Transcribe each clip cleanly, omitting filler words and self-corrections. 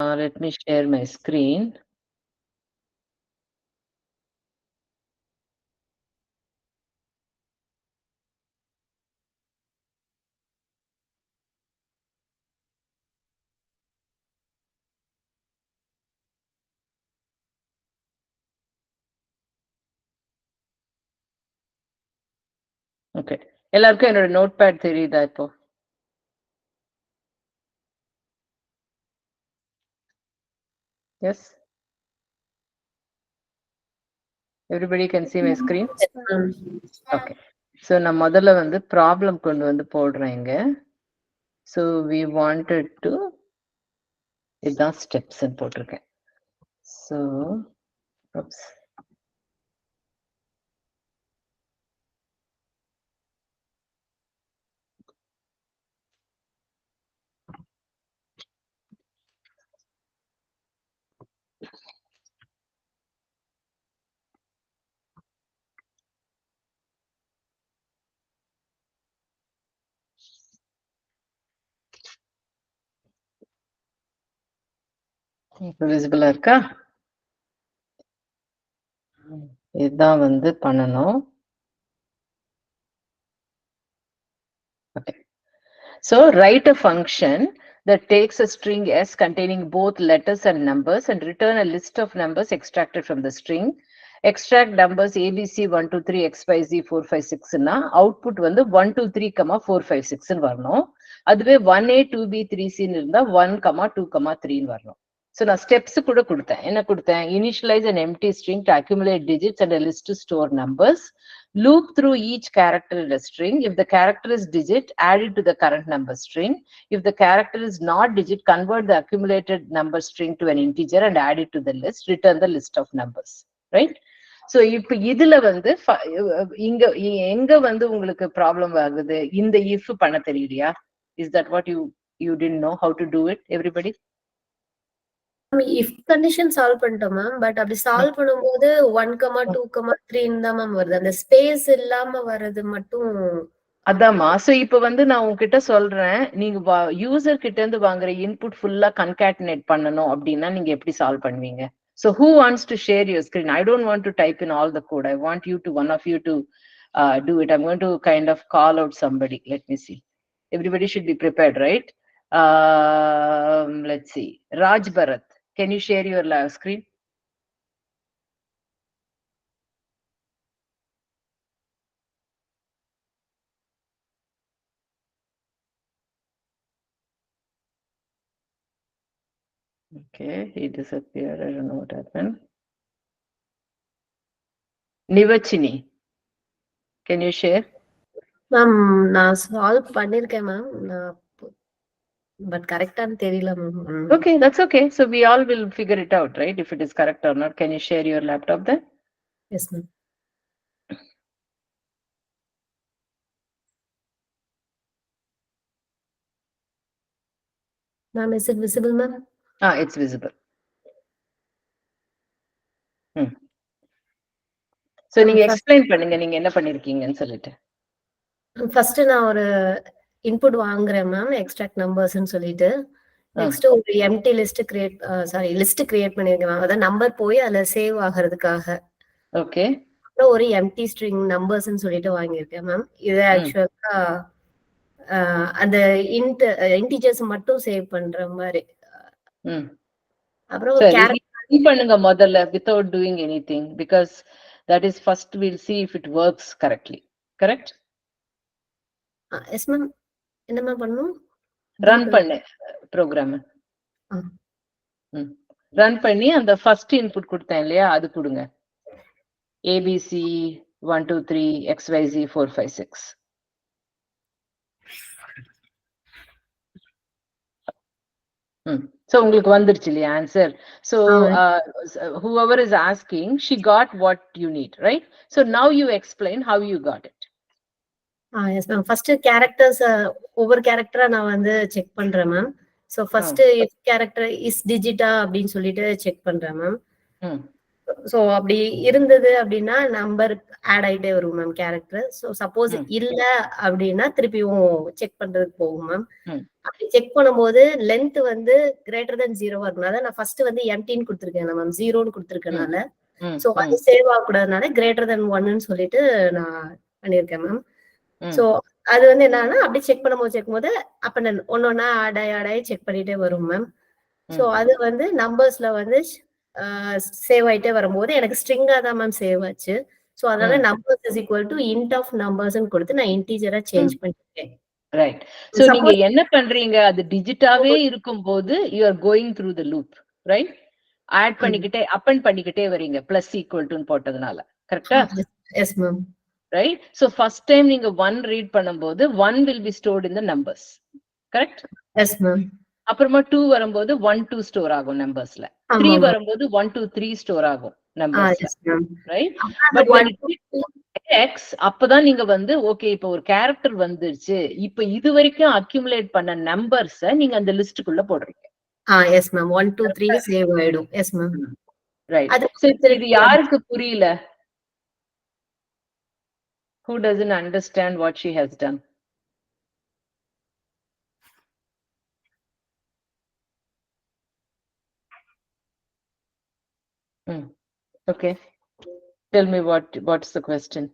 Let me share my screen. Okay. எல்லாருக்கும் என்னோட notepad தெரியுதா இப்போ? Yes? Everybody can see my screen? Okay. So நான் முதல்ல வந்து ப்ராப்ளம் கொண்டு வந்து போடுறேன் இங்க. So we wanted to இதான் ஸ்டெப்ஸ் போட்டிருக்கேன். So oops. விசிபிளா இருக்கா? இதுதான் வந்து பண்ணணும். Okay. So write a function that takes a string S containing both letters and numbers and return a list of numbers extracted from the string. Extract numbers ABC 1 2 3 XYZ 4 5 6 னா output வந்து 1 2 3, 4 5 6 ன்னு வரணும். அதுவே 1A 2B 3C ன்னு இருந்தா 1, 2, 3 ன்னு வரணும். So நான் steps கூட கொடுத்தேன். என்ன கொடுத்தேன்? Initialize an empty string to accumulate digits and a list to store numbers. Loop through each character in a string. If the character is digit, add it to the current number string. If the character is not digit, convert the accumulated number string to an integer and add it to the list. Return the list of numbers. Right? So இப்ப இதுல வந்து இங்க எங்க வந்து உங்களுக்கு problem ஆகுது? இந்த if பண்ண தெரியலையா? Is that what you didn't know how to do it, everybody? if condition solve பண்ணிட்டோம் மேம். பட் அப்படி சால்வ் பண்ணும்போது 1, 2, 3 தான் மேம் வருது. அந்த ஸ்பேஸ் இல்லாம வர்றது மட்டும் அதாம்மா. சோ இப்ப வந்து நான் உங்ககிட்ட சொல்றேன், நீங்க யூசர் கிட்ட இருந்து வாங்குற இன்புட் ஃபுல்லா கன்காட்டினேட் பண்ணணும் அப்படின்னா நீங்க எப்படி சால்வ் பண்ணுவீங்க? So who wants to share your screen? I don't want to type in all the code. I want one of you to do it. I'm going to kind of call out somebody. Let me see. Everybody should be prepared, right? Let's see. Raj Bharat, can you share your screen? Okay, he disappeared. I don't know what happened. Nivachini, can you share? Ma'am நான் solve பண்ணிருக்கேன் ma'am. But கரெக்டான்னு தெரியல ma'am. Okay, that's okay. So we all will figure it out, right? If it is correct or not. Can you share your laptop then? Yes ma'am. Ma'am, is it visible, ma'am? It's visible. So நீங்க explain பண்ணுங்க நீங்க என்ன பண்ணிருக்கீங்கன்னு சொல்லிட்டு. First நான் ஒரு input வாங்குறேன் ma'am, extract நம்பர்ஸ்னு சொல்லிட்டு. Next ஒரு எம்டி லிஸ்ட் கிரியேட் பண்ணிருக்கேன் மேம். அதான் நம்பர் போய் அதுல சேவ் ஆகிறதுக்காக. ஓகே. அப்புறம் ஒரு எம்டி ஸ்ட்ரிங் நம்பர்ஸ்னு சொல்லிட்டு வாங்கியிருக்கேன் மேம். இது ஆக்சுவலா அந்த இன்டிஜர்ஸ் மட்டும் சேவ் பண்ற மாதிரி. அப்புறம் கேரக்டர் பண்ணுங்க முதல்ல without doing anything because that is first we'll see if it works correctly. Correct? Yes ma'am. என்ன மேம் பண்ணனும்? ரன் பண்ணு ப்ரோக்ராம். ரன் பண்ணி அந்த ஃபர்ஸ்ட் இன்புட் கொடுத்தேன் இல்லையா, அது கொடுங்க. ABC 1 2 3 XYZ 4 5 6. So உங்களுக்கு வந்துருச்சு இல்லையா answer? So whoever is asking, she got what you need, right? So now you explain how you got it. Yes ma'am. First characters ஒவ்வொரு கேரக்டரா நான் வந்து செக் பண்றேன் ma'am. So first if character is digit அப்படினு சொல்லிட்டு check பண்றேன் ma'am. So அப்படி இருந்தது அப்படின்னா நம்பர் ஆட் ஆயிட்டே வரும் மேம் கேரக்டர். சோ சப்போஸ் இல்ல அப்படின்னா திருப்பியும் செக் பண்றதுக்கு போகும் மேம். அப்படி செக் பண்ணும்போது லென்த் வந்து கிரேட்டர் தென் 0 இருக்கனால நான் ஃபர்ஸ்ட் வந்து எம்டின்னு கொடுத்துருக்கேன் மேம், 0ன்னு கொடுத்துருக்கனால சோ அது சேவ் ஆகக்கூடாதுனால கிரேட்டர் தென் 1ன்னு சொல்லிட்டு நான் பண்ணியிருக்கேன் மேம். சோ அது வந்து என்னன்னா அப்படி செக் பண்ணும்போது அப்ப ஒன்னொன்னா ஆட் ஆகி செக் பண்ணிட்டே வரும் மேம். சோ அது வந்து நம்பர்ஸ்ல வந்து சேவ் ஆயிட்டே வரும்போது எனக்கு ஸ்ட்ரிங்கா தான் மேம் சேவ் ஆச்சு. சோ அதனால numbers is equal to int of நம்பர்ஸ்னு கொடுத்து நான் இன்டிஜரா சேஞ்ச் பண்ணிட்டேன். ரைட். சோ நீங்க என்ன பண்றீங்க, அது டிஜிட்டாவே இருக்கும்போது you are going through the loop, right? Add பண்ணிக்கிட்டே அப்பெண்ட் பண்ணிக்கிட்டே வரீங்க பிளஸ் ஈக்குவல் டு போட்டதுனால, கரெக்ட்டா? Yes ma'am. Right. So first time நீங்க 1 ரீட் பண்ணும்போது 1 will be stored in the numbers, correct? Yes ma'am. அப்புறமா 2 வரும்போது 1 2 ஸ்டோர் ஆகும் நம்பர்ஸ்ல. 3 வரும்போது 1 2 3 ஸ்டோர் ஆகும் நம்பர்ஸ்ல, ரைட்? பட் when x அப்பதான் நீங்க வந்து ஓகே இப்ப ஒரு கேரக்டர் வந்துருச்சு, இப்ப இது வரைக்கும் அக்யூமுலேட் பண்ண நம்பர்ஸ நீங்க அந்த லிஸ்டுக்குள்ள போடுறீங்க. Yes ma'am. 1 2 3 சேவ் ஆயிடும். S ma'am. ரைட். சோ இது யாருக்கு புரியல? Who doesn't understand what she has done? Okay. Tell me what's the question?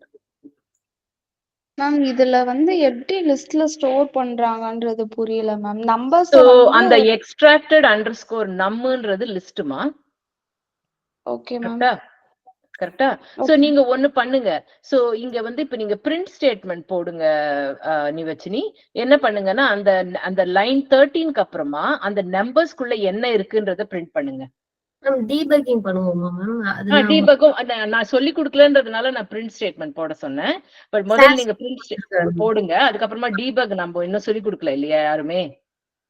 Ma'am இதுல வந்து எப்படி லிஸ்ட்ல ஸ்டோர் பண்றாங்கன்றது புரியல மேம். நம்பர்ஸ் சோ அந்த எக்ஸ்ட்ராக்டட் அண்டர்ஸ்கோர் நம்மன்றது லிஸ்ட்மா. Okay ma'am. கரெக்ட்டா? சோ நீங்க ஒண்ணு பண்ணுங்க. சோ இங்க வந்து இப்ப நீங்க பிரிண்ட் ஸ்டேட்மென்ட் போடுங்க நிவச்சினி. என்ன பண்ணுங்கன்னா அந்த அந்த லைன் 13க்கு அப்புறமா அந்த நம்பர்ஸ்க்குள்ள என்ன இருக்குன்றத பிரிண்ட் பண்ணுங்க. மேம் டீபக்கிங் பண்ணுவோமா மேம்? டீபக்கும் நான் சொல்லி கொடுக்கலன்றதுனால நான் பிரிண்ட் ஸ்டேட்மென்ட் போட சொன்னேன். பட் முதல்ல நீங்க பிரிண்ட் ஸ்டேட்மென்ட் போடுங்க. அதுக்கு அப்புறமா டீபக் நம்ம இன்னும் சொல்லி கொடுக்கல இல்லையா யாருமே?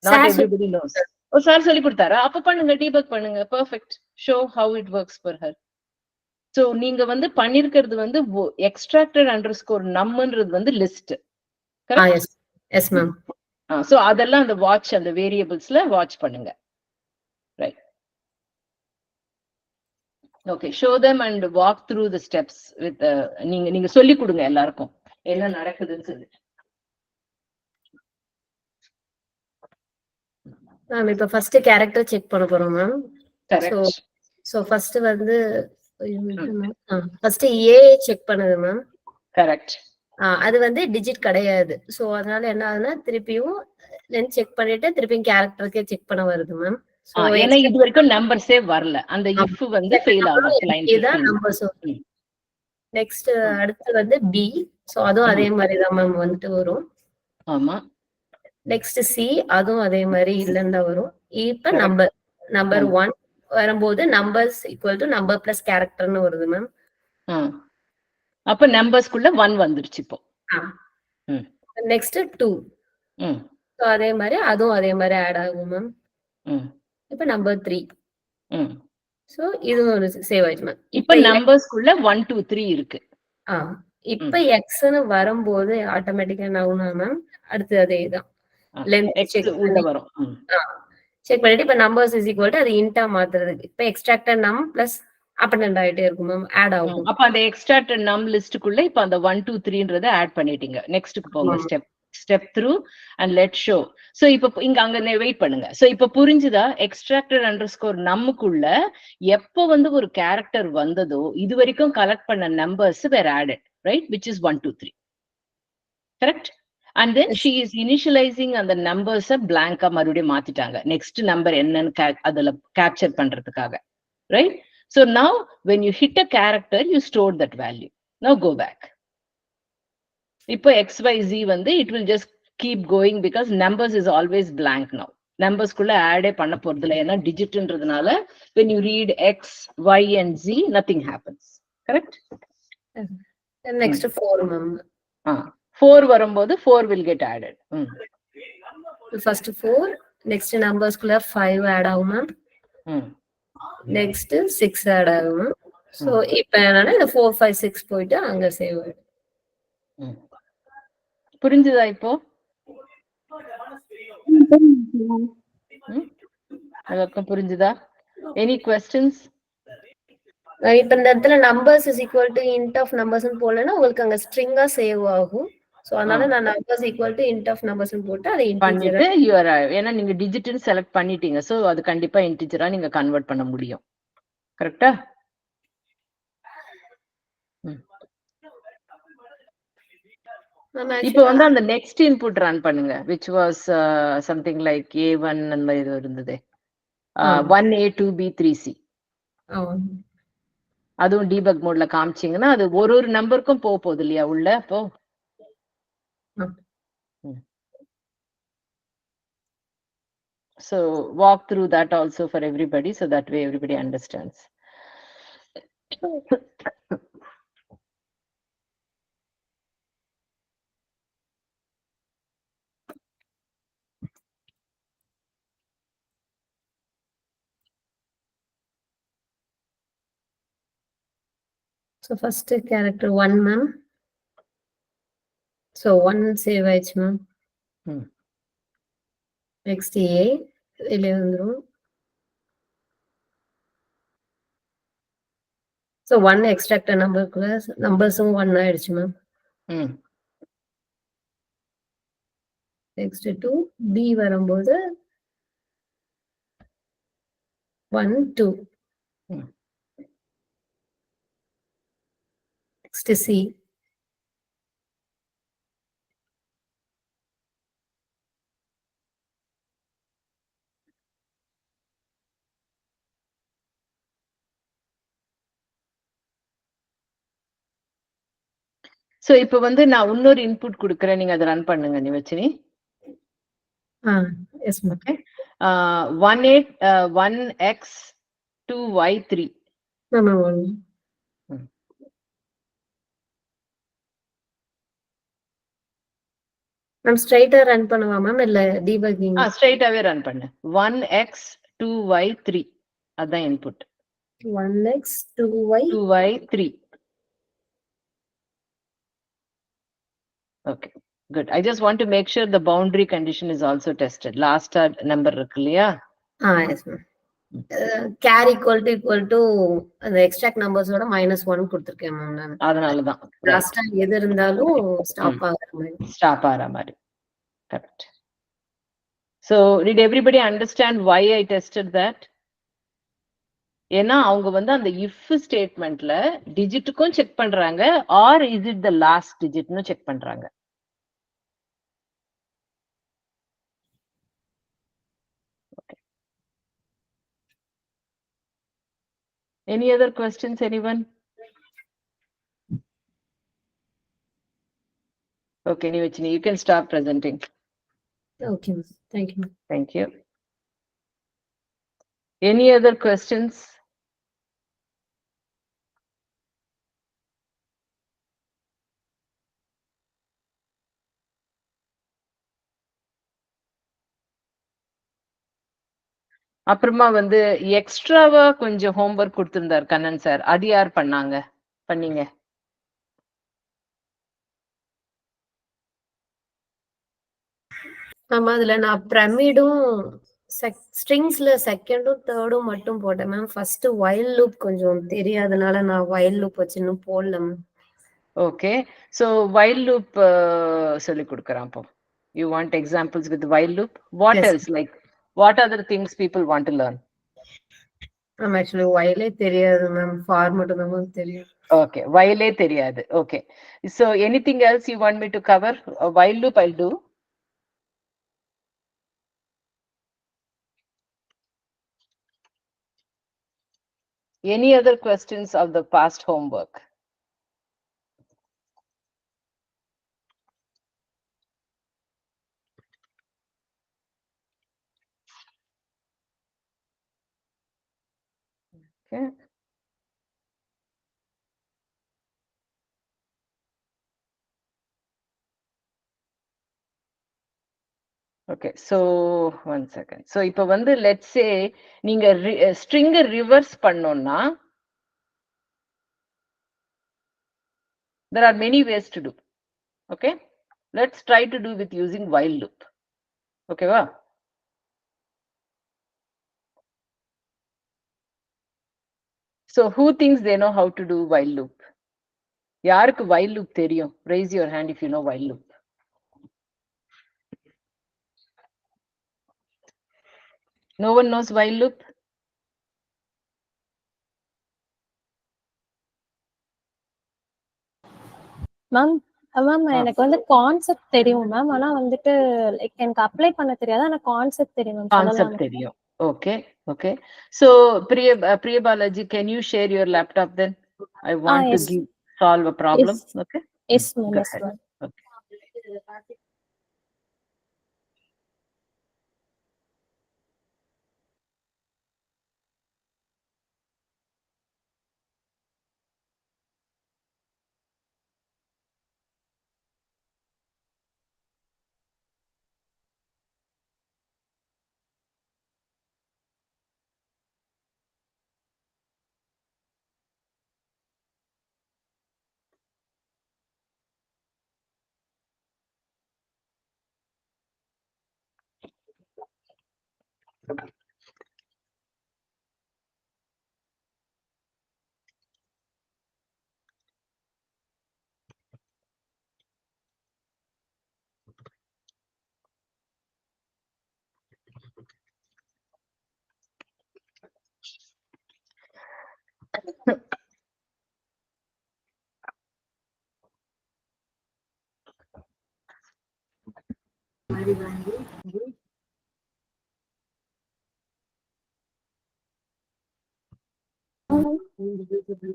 Not everybody knows. Oh sir சொல்லி கொடுத்தாரா? அப்ப பண்ணுங்க, டீபக் பண்ணுங்க. Perfect. Show how it works for her. So நீங்க வந்து பண்ணிருக்கிறது வந்து எக்ஸ்ட்ராக்டட் அண்டர்ஸ்கோர் நம்மன்றது வந்து list. Correct? Yes ma'am. So அதெல்லாம் அந்த வாட்ச் அந்த வேரியபிள்ஸ்ல வாட்ச் பண்ணுங்க. Right. Okay, show them and walk through the steps with நீங்க சொல்லி கொடுங்க எல்லாருக்கும் என்ன நடக்குதுன்னு சொல்லி. மேம் இப்ப ஃபர்ஸ்ட் கேரக்டர் செக் பண்ண போறோம் மேம். கரெக்ட். சோ ஃபர்ஸ்ட் வந்து ஃபர்ஸ்ட் ஏ செக் பண்ணுது மேம். கரெக்ட். அது வந்து டிஜிட் கிடையாது. சோ அதனால என்ன ஆகுதுன்னா திருப்பியும் லென்த் செக் பண்ணிட்டு திருப்பியும் கேரக்டர்க்கே செக் பண்ண வருது மேம். சோ ஏன்னா இது வரைக்கும் நம்பர்ஸே வரல. அந்த if வந்து ஃபெயில் ஆகும் லைன் 15. நெக்ஸ்ட் அடுத்து வந்து பி. சோ அதுவும் அதே மாதிரி தான் மேம் வந்துட்டு வரும். ஆமா. நெக்ஸ்ட் சி அதுவும் அதே மாதிரி இல்லன்னா வரும். இப்ப நம்பர் 1 வரும்போது numbers equal to number plus கேரக்டர்னு வருது மேம். அப்ப நம்பர்ஸ்க்குள்ள 1 வந்துருச்சு இப்போ. நெக்ஸ்ட் 2. சோ அதே மாதிரி அதுவும் அதே மாதிரி ஆட் ஆகும் மேம். இப்ப நம்பர் 3. சோ இது ஒரு சேவ் ஆயிடுச்சு மேம். இப்ப நம்பர்ஸ்க்குள்ள 1 2 3 இருக்கு. இப்ப எக்ஸ்னு வரும்போது ஆட்டோமேட்டிக்கா நவுனா மேம் அடுத்து அதேதான் லென்த் செக் உள்ள வரும். செக் பண்ணிட்டு இப்ப நம்பர்ஸ் இஸ் ஈக்குவல் டு அது இன்டா மாத்துறதுக்கு இப்ப எக்ஸ்ட்ராக்டட் நம் பிளஸ் அப்பண்டன்ட் ஆயிட்டே இருக்கும் மேம் ஆட் ஆகும். அப்ப அந்த எக்ஸ்ட்ராக்டட் நம் லிஸ்டுக்குள்ள இப்ப அந்த 1 2 3ன்றத ஆட் பண்ணிட்டீங்க. நெக்ஸ்ட்க்கு போங்க step through and let show. So இப்ப இங்க அங்க வெயிட் பண்ணுங்க. சோ இப்ப புரிஞ்சுதா? எக்ஸ்ட்ராக்டட் அண்டர்ஸ்கோர் நம்மக்குள்ள எப்ப வந்து ஒரு கேரக்டர் வந்ததோ இது வரைக்கும் கலெக்ட் பண்ண numbers where added, right? which is 1 2 3. Correct? And then she is initializing அந்த நம்பர்ஸ blank-ஆ மறுபடியும் மாத்திட்டாங்க. நெக்ஸ்ட் நம்பர் என்னன்னு அதுல கேப்சர் பண்றதுக்காக, right? So now when you hit a character you store that value. Now go back. இப்போ xyz வந்து it will just keep going because numbers is always blank now. நம்பர்ஸ்க்குள்ள ஆடே பண்ண போறதில்ல. ஏன்னா டிஜிட்ன்றதுனால when you read x y and z nothing happens. Correct? Next 4 ma'am. 4 வரும்போது 4 will get added. First 4 next நம்பர்ஸ்க்குள்ள 5 add ஆகும் ma'am. Next 6 add ஆகும். So இப்போ என்னன்னா இந்த 4 5 6 போயிட்டு அங்க சேவ் ஆயிடும். புரிஞ்சுதா இப்போ? எல்லாருக்கும் புரிஞ்சுதா? Any questions? இப்ப இந்த இடத்துல numbers is equal to int of numbers போடலன்னா உங்களுக்கு அங்க ஸ்ட்ரிங்கா சேவ் ஆகும். சோ அதனால நான் numbers equal to int of numbers போட்டு அதை இன்டிஜர் பண்ணிட்டு ஏன்னா நீங்க டிஜிட்னு செலக்ட் பண்ணிட்டீங்க, சோ அது கண்டிப்பா இன்டிஜரா நீங்க கன்வெர்ட் பண்ண முடியும். கரெக்டா? இப்போ வந்து அந்த நெக்ஸ்ட் இன்புட் ரன் பண்ணுங்க, which was something like A1 அந்த மாதிரி ஏதோ இருந்தது. 1A 2B 3C. அதுவும் டீபக் மோட்ல காமிச்சீங்கன்னா அது ஒரு ஒரு நம்பருக்கும் போகுது இல்லையா உள்ள. அப்போ so walk through that also for everybody, so that way everybody understands. So first character 1 ma'am. So 1 save ஆயிடுச்சு மேம். Next A வெளியே வந்துரும். So 1 extract a number class numbers-உம் 1 ஆயிடுச்சு மேம். Next 2 B வரும்போது 1 2. Next C. சோ இப்போ வந்து நான் இன்னொரு input கொடுக்குறேன், நீங்க அதை ரன் பண்ணுங்க நிவச்சினி. Yes ma'am. Okay. 1 1x 2y 3. Ma'am ஸ்ட்ரைட்டா ரன் பண்ணுவா மேம் இல்ல டீபக்கிங்? ஸ்ட்ரைட்டாவே ரன் பண்ணு. 1x 2y 3 அதான் input. 1x 2y 3. Okay, good. I just want to make sure the boundary condition is also tested. Last number இருக்கு இல்லையா? Yes ma'am. Char equal to அந்த extract நம்பர்ஸோட -1 கொடுத்திருக்கேன் ma'am நான். அதனாலதான் லாஸ்டா எது இருந்தாலும் ஸ்டாப் ஆகுற மாதிரி. Correct. So did everybody understand why I tested that? ஏன்னா அவங்க வந்து அந்த if ஸ்டேட்மெண்ட்ல டிஜிட்டுக்கும் செக் பண்றாங்க, or is it the last digitனு செக் பண்றாங்க. Okay. Any other questions, anyone? Okay, Nivachini, you can start presenting. Okay, thank you. Thank you. Any other questions? அப்புறமா வந்து எக்ஸ்ட்ராவா கொஞ்சம் ஹோம்வொர்க் கொடுத்திருந்தார் கண்ணன் சார், அது யார் பண்ணீங்க? ஆமா, அதுல நான் பிரமிடும் ஸ்ட்ரிங்ஸ்ல செகண்டும் தேர்டும் மட்டும் போட்டேன் மேம். ஃபர்ஸ்ட் வைல் லூப் கொஞ்சம் தெரியாதனால நான் வைல் லூப் வச்சு இன்னும் போடல ma'am. Okay, so while loop சொல்லி கொடுக்கறேன். அப்போ you want examples with while loop? What Yes. else, like what other things people want to learn? Actually வைலே தெரியாது மேம், ஃபார் மட்டும் தான் மேம் தெரியும். Okay, while தெரியாது. Okay, so anything else you want me to cover? While loop I'll do. Any other questions of the past homework? Okay. Okay, so one second. So இப்போ வந்து let's say நீங்க string reverse பண்ணோம்னா there are many ways to do. Okay, let's try to do with using while loop. Okay வா? So who thinks they know how to do while loop? யாருக்கு while loop தெரியும்? Raise your hand if you know while loop. No one knows while loop? Ma'am எனக்கு வந்து concept தெரியும் ma'am. ஆனா வந்துட்டு like எனக்கு apply பண்ண தெரியாது. ஆனா கான்செப்ட் தெரியும் மேம். Concept தெரியும். Okay, okay. So Priya Balaji, can you share your laptop then? I want yes. to solve a problem. Yes. Okay. Yes, ma'am. Go Yes, ahead. ma'am. Okay.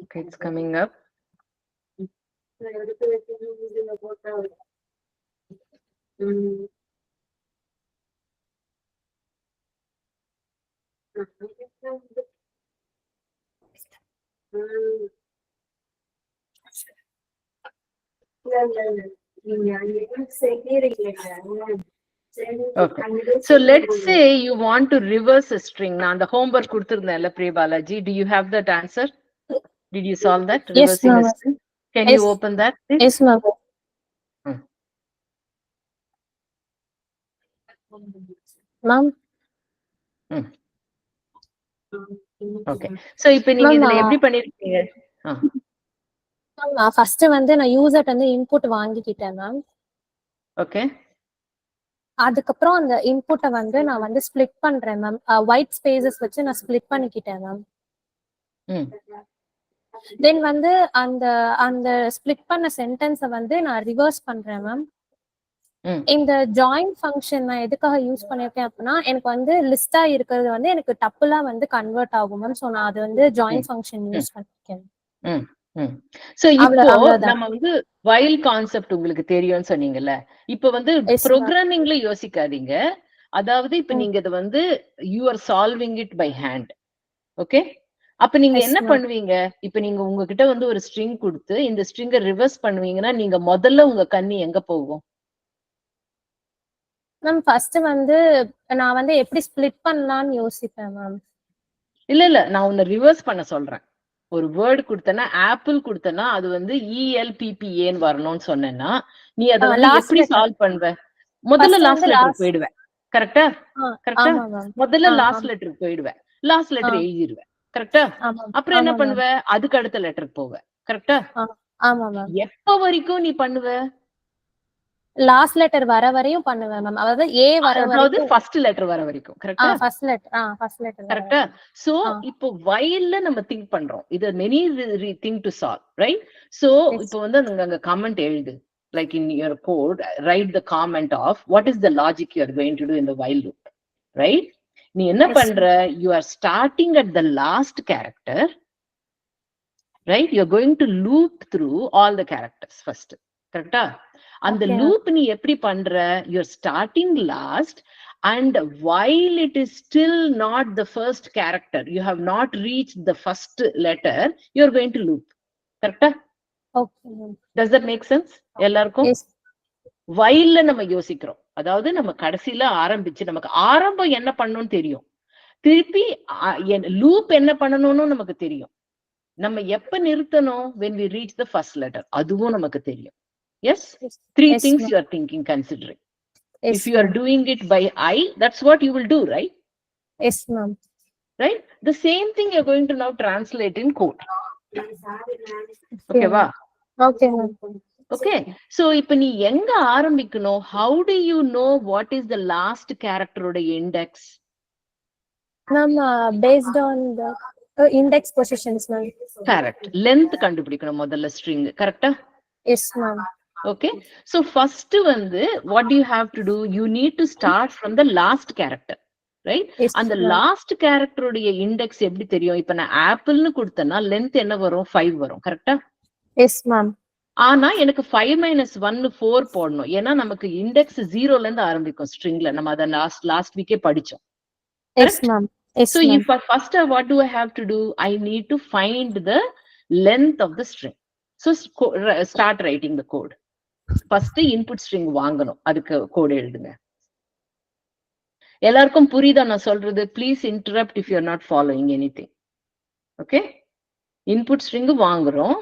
Okay, it's coming up. Okay. So let's say you want to reverse a string. Now the homework கொடுத்திருந்தேன்ல Priya Balaji. Do you have that answer? Did you solve that? Yes, Reversing a ma'am. string? Can Yes. you open that, please? Yes, ma'am. Ma'am. Okay. So இப்போ நீங்க இதுல எப்படி பண்ணிருக்கீங்க? நான் first வந்து நான் யூசர்ட்ட வந்து input வாங்கிக்கிட்டேன் ma'am. Okay. அதுக்கப்புறம் அந்த இன்புட்டை வந்து நான் வந்து ஸ்ப்ளிட் பண்றேன் மேம். ஒயிட் ஸ்பேசஸ் வச்சு நான் ஸ்ப்ளிட் பண்ணிக்கிட்டேன் மேம். தென் வந்து அந்த அந்த ஸ்ப்ளிட் பண்ண சென்டென்ஸை வந்து நான் ரிவர்ஸ் பண்றேன் மேம். இந்த ஜாயின் ஃபங்க்ஷன் நான் எதுக்காக யூஸ் பண்ணிருக்கேன் அப்படின்னா எனக்கு வந்து லிஸ்டா இருக்கிறது வந்து எனக்கு டப்புலா வந்து கன்வெர்ட் ஆகும் மேம். சோ நான் அது வந்து ஜாயின் ஃபங்க்ஷன் யூஸ் பண்ணிருக்கேன். சோ இப்போ நம்ம வந்து while கான்செப்ட் உங்களுக்கு தெரியும்னு சொன்னீங்கல்ல, இப்போ வந்து ப்ரோக்ராமிங்ல யோசிக்காதீங்க. அதாவது இப்போ நீங்க இது வந்து you are solving it by hand. Okay? அப்ப நீங்க என்ன பண்ணுவீங்க? இப்போ நீங்க உங்ககிட்ட வந்து ஒரு ஸ்ட்ரிங் கொடுத்து இந்த ஸ்ட்ரிங்கை ரிவர்ஸ் பண்ணுவீங்கன்னா நீங்க முதல்ல உங்க கண்ணு எங்க போகும்? மேம் ஃபர்ஸ்ட் வந்து நான் வந்து எப்படி ஸ்ப்ளிட் பண்ணலாம்னு யோசிப்பேன் மேம். இல்ல நான் உன்னை ரிவர்ஸ் பண்ண சொல்றேன். ஒரு வேர்ட் கொடுத்தனா ஆப்பிள் கொடுத்தனா அது வந்து ELPPAன்னு வரணும்னு சொன்னேன்னா நீ அதை வந்து எப்படி சால்வ் பண்ணுவ? முதல்ல லாஸ்ட் லெட்டர் போயிடுவேன். கரெக்டா? கரெக்டா? முதல்ல லாஸ்ட் லெட்டர் போயிடுவேன். லாஸ்ட் லெட்டர் எழுதிடுவேன். கரெக்டா? அப்புறம் என்ன பண்ணுவ? அதுக்கு அடுத்த லெட்டர் போவ. கரெக்டா? எப்ப வரைக்கும் நீ பண்ணுவ? லாஸ்ட் லெட்டர் வர வரையும் பண்ணுவேன் மேம். அதாவது ஏ வர வரைக்கும், ஃபர்ஸ்ட் லெட்டர் வர வரைக்கும். கரெக்ட்டா? ஃபர்ஸ்ட் லெட்டர் கரெக்ட்டா? சோ இப்போ whileல நம்ம திங்க் பண்றோம். இது many thing to solve, right? So இப்போ வந்து அங்க கமெண்ட் எழுது. Like in your code, write the comment of what is the logic you are going to do in the while loop, right? நீ என்ன பண்ற? You are starting at the last character, right? You are going to loop through all the characters first. கரெக்ட்டா? அந்த loop நீ எப்படி பண்ற? You're starting last and while it is still not the first character, you have not reached the first letter, you're going to loop. Correct? Okay. Does that make sense? எல்லாருக்கும்? Yes. while நம்ம யோசிக்கிறோம். அதாவது நம்ம கடைசில ஆரம்பிச்சு நமக்கு ஆரம்பம் என்ன பண்ணணும்னு தெரியும். திருப்பி லூப் என்ன பண்ணணும்னு நமக்கு தெரியும். நம்ம எப்ப நிறுத்தணும்? when we reach the first letter. அதுவும் நமக்கு தெரியும். Yes? Three things you are thinking, considering. If you are doing it by eye, that's what you will do, right? Yes, ma'am. right? The same thing you're going to now translate in code. Okay, va? Okay, ma'am. Okay, so இப்ப நீ எங்க ஆரம்பிக்கணும்? How do you know what is the last character oda index? Ma'am, based on the index positions, ma'am. Correct. Length கண்டுபிடிக்கணும் முதல்ல string. Correct? Yes, ma'am. Okay, so first வந்து what do you have to do? You need to start from the last character, right? Yes, அந்த ma'am. last character உடைய index எப்படி தெரியும்? இப்ப நான் ஆப்பிள்னு கொடுத்தேன்னா length என்ன வரும்? 5 வரும். கரெக்டா? Yes, ma'am. ஆனா எனக்கு 5 minus 1 4 போடணும். ஏன்னா நமக்கு இண்டெக்ஸ் 0ல இருந்து ஆரம்பிக்கும் ஸ்ட்ரிங்ல. நம்ம அத லாஸ்ட் வீக்கே படிச்சோம். Yes, ma'am. Yes, So ma'am. if first what do I have to do? I need to find the length of the string. So start writing the code. First input string வாங்கணும். அதுக்கு code எழுதுங்க. எல்லாருக்கும் புரியுதா நான் சொல்றது? Please interrupt if you are not following anything. Okay? Input string வாங்குறோம்.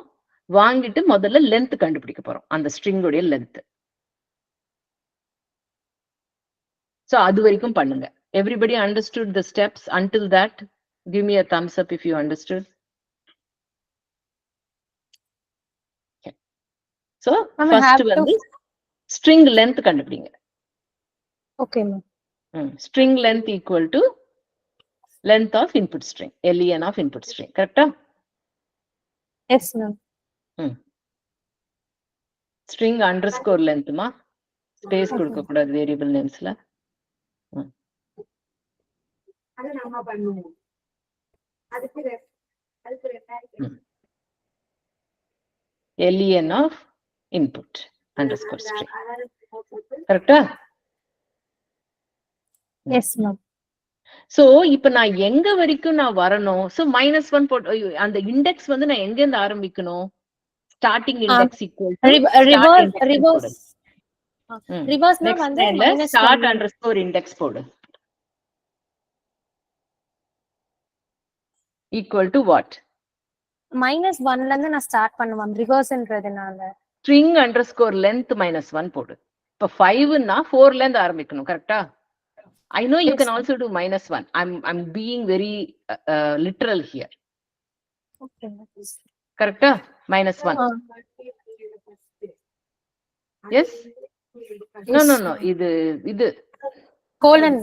வாங்கிட்டு முதல்ல length கண்டுபிடிக்க போறோம். அந்த string உடைய length. So அது வரைக்கும் பண்ணுங்க. Everybody understood the steps until that? Give me a thumbs up if you understood. Okay. So Ma'am, I first have to- வந்து string length கண்டுபிடிங்க. Okay, ma'am. String length equal to length of input string. len of input string. Correct? Yes, ma'am. String underscore length ma space கொடுக்க கூடாது variable namesல. len of input underscore string. Correct? Yes, ma'am. So இப்ப நான் எங்க வரைக்கும் நான் வரணும்? So -1 போட்டு அந்த இண்டெக்ஸ் வந்து நான் எங்க இருந்து ஆரம்பிக்கணும்? Starting index equal to reverse. Reverse na next வந்து line la -1. start underscore index போடு. Equal to what? -1 ல இருந்து நான் ஸ்டார்ட் பண்ணுவேன் ரிவர்ஸ்ன்றதுனால. String underscore length -1 போடு. இப்ப 5 னா 4 ல இருந்து ஆரம்பிக்கணும். கரெக்ட்டா? I know you Yes, can also do -1. I'm being very literal here. Okay. Correcta? -1. Yes? No. இது Colon.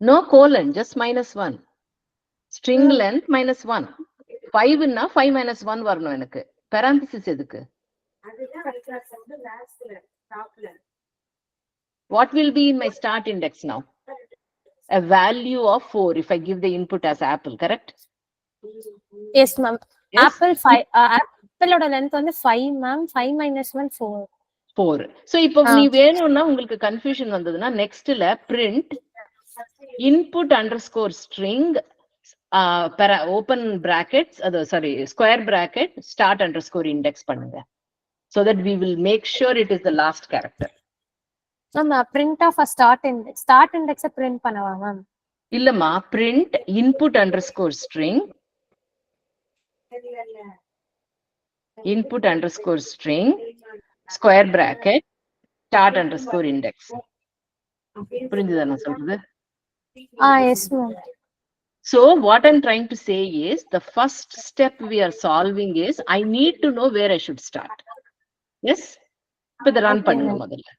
No colon, just -1. String length -1. 5 னா 5 -1 வரணும் எனக்கு. Parenthesis எதுக்கு? What will be in my start index now? A value of 4 if I give the input as apple, correct? Yes, ma'am. Yes? Apple 5 apple oda length வந்து 5 ma'am. 5 - 1 4. 4. So இப்போ நீ வேணும்னா உங்களுக்கு confusion வந்ததுன்னா நெக்ஸ்ட்ல print input underscore string open brackets square bracket start underscore index பண்ணுங்க. So that we will make sure it is the last character. Ma'am, print of a start index print பண்ணவா ma'am? இல்லம்மா, print input underscore string square bracket start underscore index. புரிஞ்சுதா நான் சொல்றது? Yes ma'am. So what I'm trying to say is the first step we are solving is I need to know where I should start. Yes? இப்ப இத run பண்ணுங்க முதல்ல.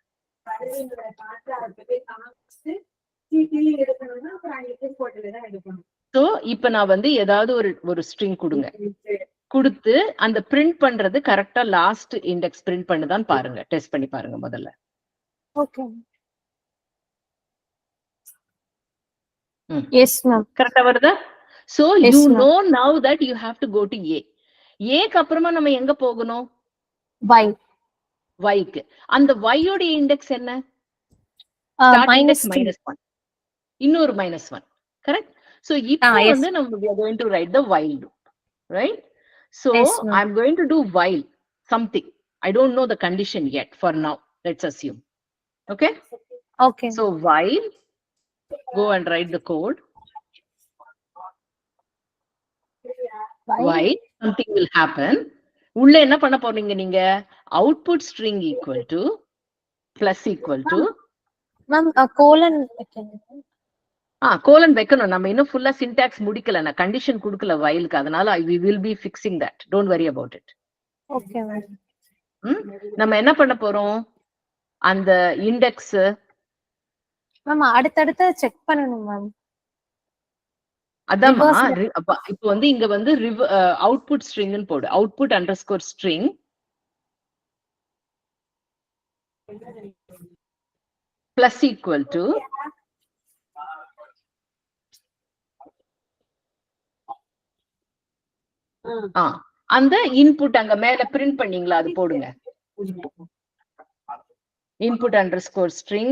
So இப்ப நான் வந்து ஏதாவது ஒரு string கொடுங்க. கொடுத்து அந்த print பண்றது கரெக்டா லாஸ்ட் இண்டெக்ஸ் print பண்ணுதான் பாருங்க. டெஸ்ட் பண்ணி பாருங்க முதல்ல. Okay. Yes ma'am. கரெக்டா வருதா? So Yes, you ma'am. know now that you have to go to A. Aக்கு அப்புறமா நம்ம எங்க போகணும்? Y. Yக்கு. அந்த Y ஓட இண்டெக்ஸ் என்ன? Start index -1. இன்னொரு -1. Correct? So இப்போ yes. வந்து நம்ம we are going to write the while loop. Right? So Yes, ma'am. I'm going to do while something. I don't know the condition yet for now. Let's assume. Okay? Okay. So while, go and write the code. While something will happen. உள்ள என்ன பண்ண போறீங்க நீங்க? Output string equal to plus equal to ma'am colon. Colon வைக்கணும். நம்ம இன்னும் ஃபுல்லா syntax முடிக்கல, நான் கண்டிஷன் கொடுக்கல whileக்கு, அதனால we will be fixing that, don't worry about it. Okay ma'am. நம்ம என்ன பண்ண போறோம், அந்த இண்டெக்ஸ் மேம் அடுத்தடுத்து செக் பண்ணணும் மேம். அதாம்மா. Reverse இப்போ வந்து இங்க வந்து அவுட்புட் ஸ்ட்ரிங்னு போடு, output underscore string plus equal to அந்த இன்புட் அங்க மேல பிரிண்ட் பண்ணீங்களா அது போடுங்க. input underscore string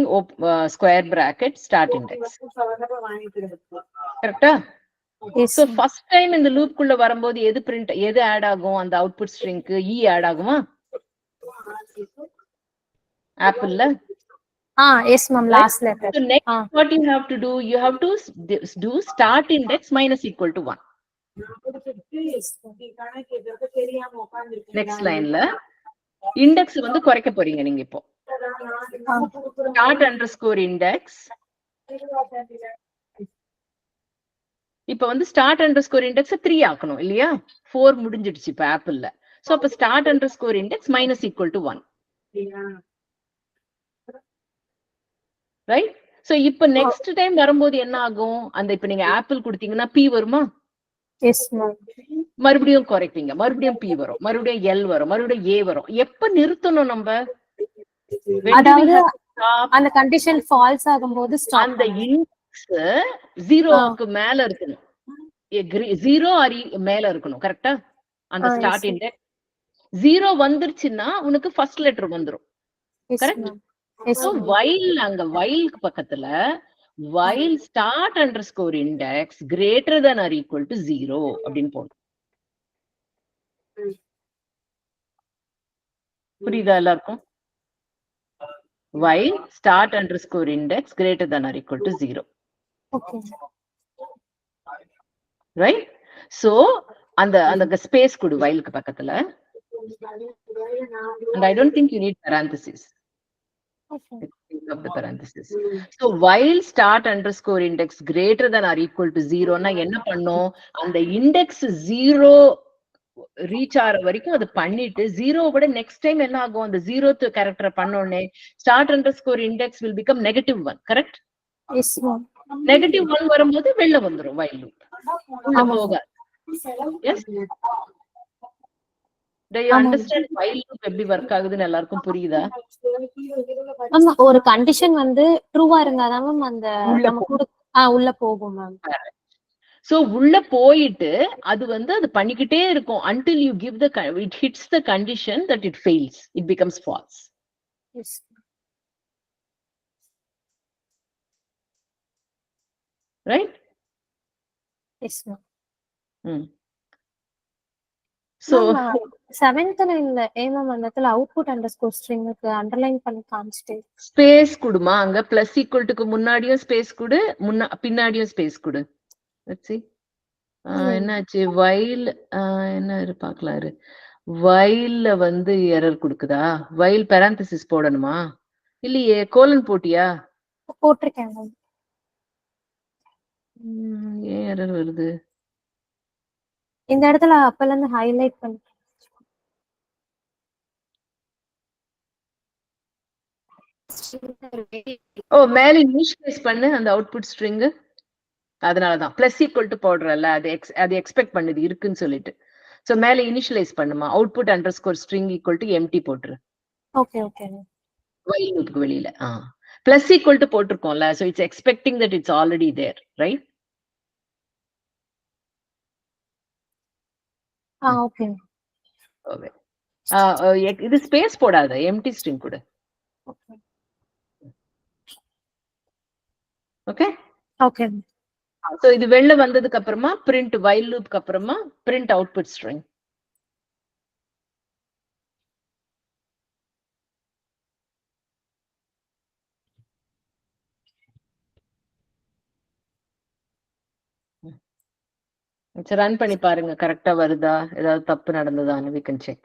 square bracket start index. கரெக்டா? Yes, so ma'am. first time இந்த லூப் குள்ள வரும்போது எது ஆட் ஆகும், அந்த அவுட்புட் ஸ்ட்ரிங்க்கு ஆட் ஆகுமா ஆப்பிள்ல? Yes ma'am, last letter. so next what you have to do, you have to do start index minus equal to 1. next lineல index வந்து குறைக்க போறீங்க நீங்க இப்போ. start underscore index இப்ப வந்து start underscore index 3 ஆக்கணும் இல்லையா? 4 முடிஞ்சிடுச்சு இப்ப ஆப்பிள்ல. சோ அப்ப start underscore index minus equal to 1. Right? So இப்ப நெக்ஸ்ட் டைம் வரும்போது என்ன ஆகும், அந்த இப்ப நீங்க ஆப்பிள் கொடுத்தீங்கன்னா p வருமா? Yes ma'am. மறுபடியும் குறைப்பீங்க, மறுபடியும் p வரும், மறுபடியும் l வரும், மறுபடியும் a வரும். எப்ப நிறுத்தணும் நம்ம? அதாவது அந்த கண்டிஷன் ஃபால்ஸ் ஆகும்போது ஸ்டாப் அந்த இண்டெக்ஸ் 0க்கு மேல இருக்கணும், 0 ஆர் மேல இருக்கணும். கரெக்டா? அந்த ஸ்டார்ட் இண்டெக்ஸ் 0 வந்துருச்சுன்னா உனக்கு ஃபர்ஸ்ட் லெட்டர் வந்துரும். கரெக்ட்? so while அங்க while பக்கத்துல while start underscore index greater than or equal to 0 அப்படின்னு போடும். புரியுதா எல்லாருக்கும்? while start underscore index greater than or equal to 0. Okay. right? so அந்த ஸ்பேஸ் கொடு whileக்கு பக்கத்துல. and I don't think you need parentheses. Okay. of the parenthesis. so while start underscore index greater than or equal to 0 னா என்ன பண்ணும், அந்த index 0 reach ஆற வரைக்கும் அது பண்ணிட்டு 0 விட நெக்ஸ்ட் டைம் என்ன ஆகும், அந்த 0th கேரக்டர் பண்ணோனே start underscore index will become -1. Correct? Yes ma'am. -1 வரும்போது வெளில வந்துரும் while loop, உள்ள போகாது. yes? do you understand while loop எப்படி வர்க் ஆகுதுன்னு எல்லாருக்கும் புரியுதா? ஆமா, ஒரு கண்டிஷன் வந்து ட்ரூவா இருந்தாதான் மேம் அந்த நம்ம உள்ள போகும் மேம். சோ உள்ள போயிட்டு அது வந்து அது பண்ணிக்கிட்டே இருக்கும் until you give it hits the condition that it fails, it becomes false. Yes. right? Yes ma'am. so 7th லைன்ல மேம் அந்த இடத்துல அவுட்புட் அண்டர்ஸ்கோர் ஸ்ட்ரிங்க்கு அண்டர்லைன் பண்ணி காமிச்சிட்டு ஸ்பேஸ் குடுமா, அங்க பிளஸ் ஈக்குவல் டுக்கு முன்னாடியும் ஸ்பேஸ் குடு, பின்னாடியும் ஸ்பேஸ் குடு. let's see என்னாச்சு while என்ன பார்க்கலாம் இரு. while வந்து எரர் கொடுக்குதா? while parenthesis போடணுமா? இல்லையே, கோலன் போட்டியா? போட்டிருக்கேன் மேம். ஏன் எரர் வருது? இந்த இடத்துல அப்பல இருந்து ஹைலைட் பண்ணி மேல இனிஷியலைஸ் பண்ணு அந்த அவுட்புட் ஸ்ட்ரிங். அதனாலதான் பிளஸ் ஈக்குவல் டு போடுறல, அது எக்ஸ்பெக்ட் பண்ணுது இருக்குன்னு சொல்லிட்டு. சோ மேல இனிஷியலைஸ் பண்ணுமா, output underscore string equal to empty போட்டுரு. Okay okay. while loopக்கு வெளியில பிளஸ் ஈக்குவல் டு போட்டிருக்கோம்ல, so it's expecting that it's already there. Right? Okay. இது ஸ்பேஸ் போடாத, எம்டி ஸ்ட்ரிங் கொடு. Okay okay. சோ இது வெளில வந்ததுக்கு அப்புறமா பிரிண்ட் while loopக்கு அப்புறமா பிரிண்ட் அவுட்புட் ஸ்ட்ரிங். ரன் பண்ணி பாருங்க கரெக்டா வருதா, ஏதாவது தப்பு நடந்ததான்னு we can check.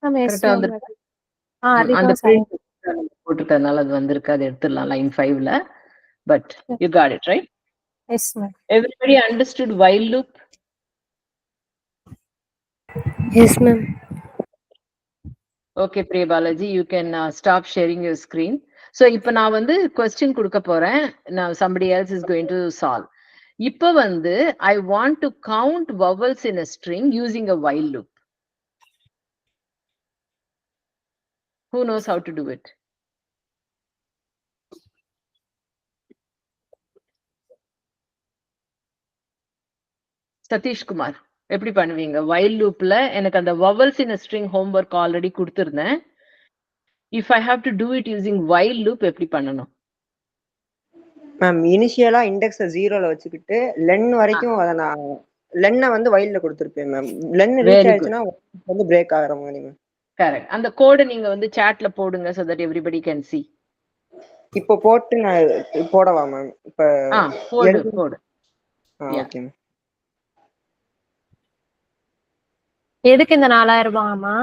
Ma'am yes கரெக்டா மேம். வந்திருக்கு. அந்த ரிவர்ஸ் பிரிண்ட் போட்டுட்டதுனால அது வந்திருக்கு, அது எடுத்துடலாம் லைன் 5ல. But you got it right. Yes ma'am. Everybody understood while loop? Yes, ma'am. Okay, Priya Balaji, you can stop sharing your screen. So இப்ப நான் வந்து question கொடுக்க போறேன். Now somebody else is going to solve. இப்ப வந்து I want to count vowels in a string using a while loop. Who knows how to do it? Satish Kumar, எப்படி பண்ணுவீங்க? while loopல எனக்கு அந்த vowels in a string homework already கொடுத்திருந்தேன். If I have to do it using while loop, எப்படி பண்ணணும்? Ma'am இனிஷியலா இண்டெக்ஸ 0ல வச்சுக்கிட்டு len வரைக்கும் அத நான் லென்னை வந்து வைல்ட்ல கொடுத்துருப்பேன் ma'am. Len reach Very good. ஆயிடுச்சுன்னா வந்து பிரேக் ஆகிற மாதிரி மேம். Correct. அந்த கோடு நீங்க வந்து chatல போடுங்க so that everybody can see. இப்போ போட்டு நான் போடவா மேம்? இப்ப போடு போடு. Okay ma'am. எதுக்கு இந்த 4000 ரூபாய்மா?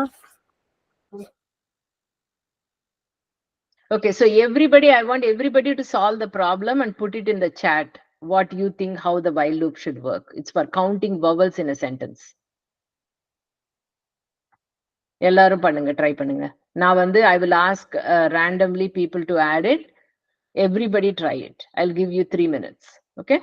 Okay, so everybody, I want everybody to solve the problem and put it in the chat. What you think how the while loop should work. It's for counting vowels in a sentence. எல்லாரும் பண்ணுங்க, try பண்ணுங்க. நான் வந்து I will ask randomly people to add it. Everybody try it. I'll give you 3 minutes. Okay?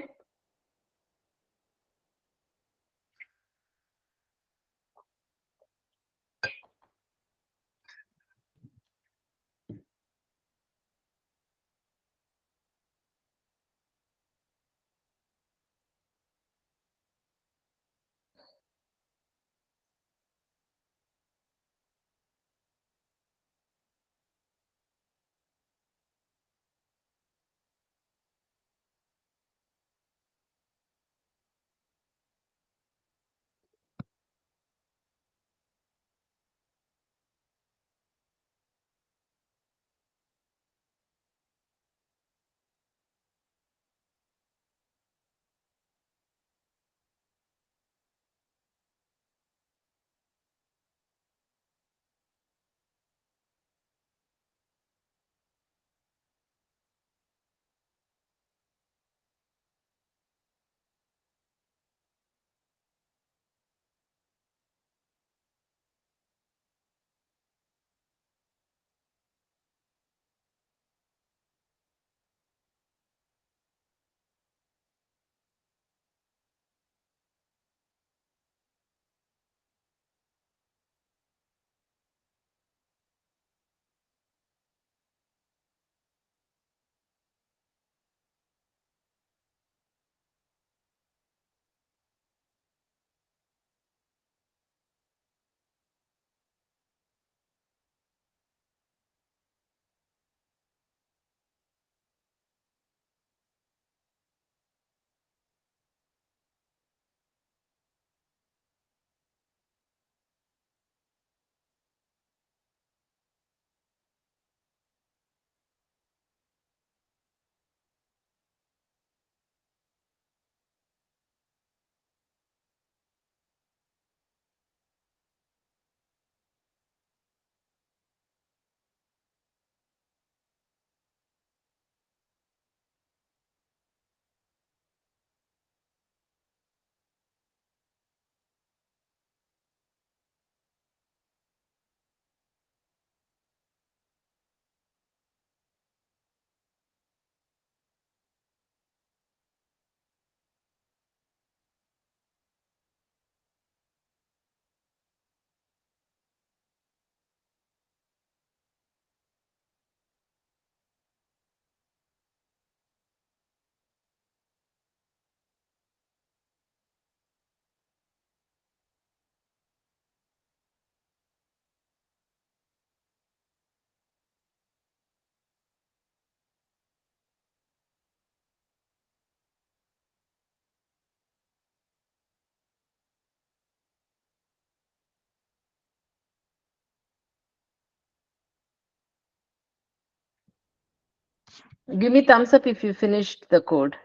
Give me thumbs up if you finished the code.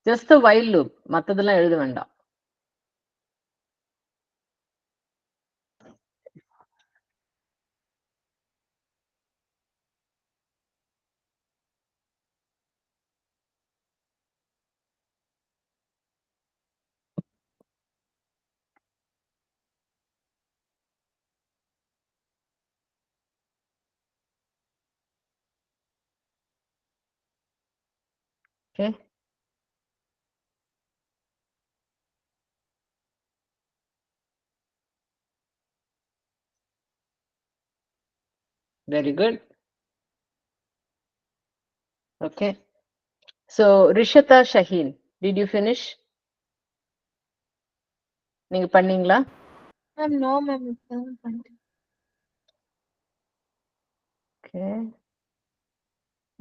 just the while loop, மத்ததெல்லாம் எழுத வேண்டாம். Okay. Very good. Okay. So, Rishata Shaheen, did you finish? நீங்க பண்ணீங்களா? Ma'am no ma'am இப்பதான் பண்ணிட்டேன். Okay.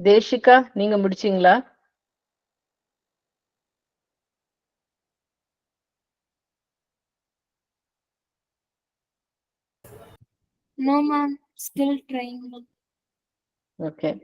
Deshika, நீங்க முடிச்சீங்களா? No ma'am, still trying. Okay.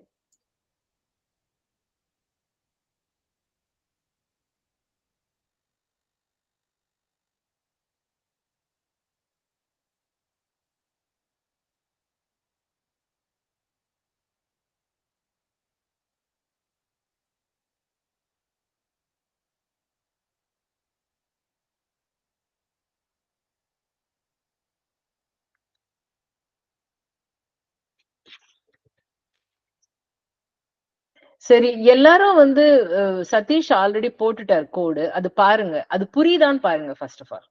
சரி, எல்லாரும் வந்து சதீஷ் ஆல்ரெடி போட்டுட்டார் கோடு. அது பாருங்க. அது புரியுதான்னு பாருங்க ஃபர்ஸ்ட் ஆஃப் ஆல்.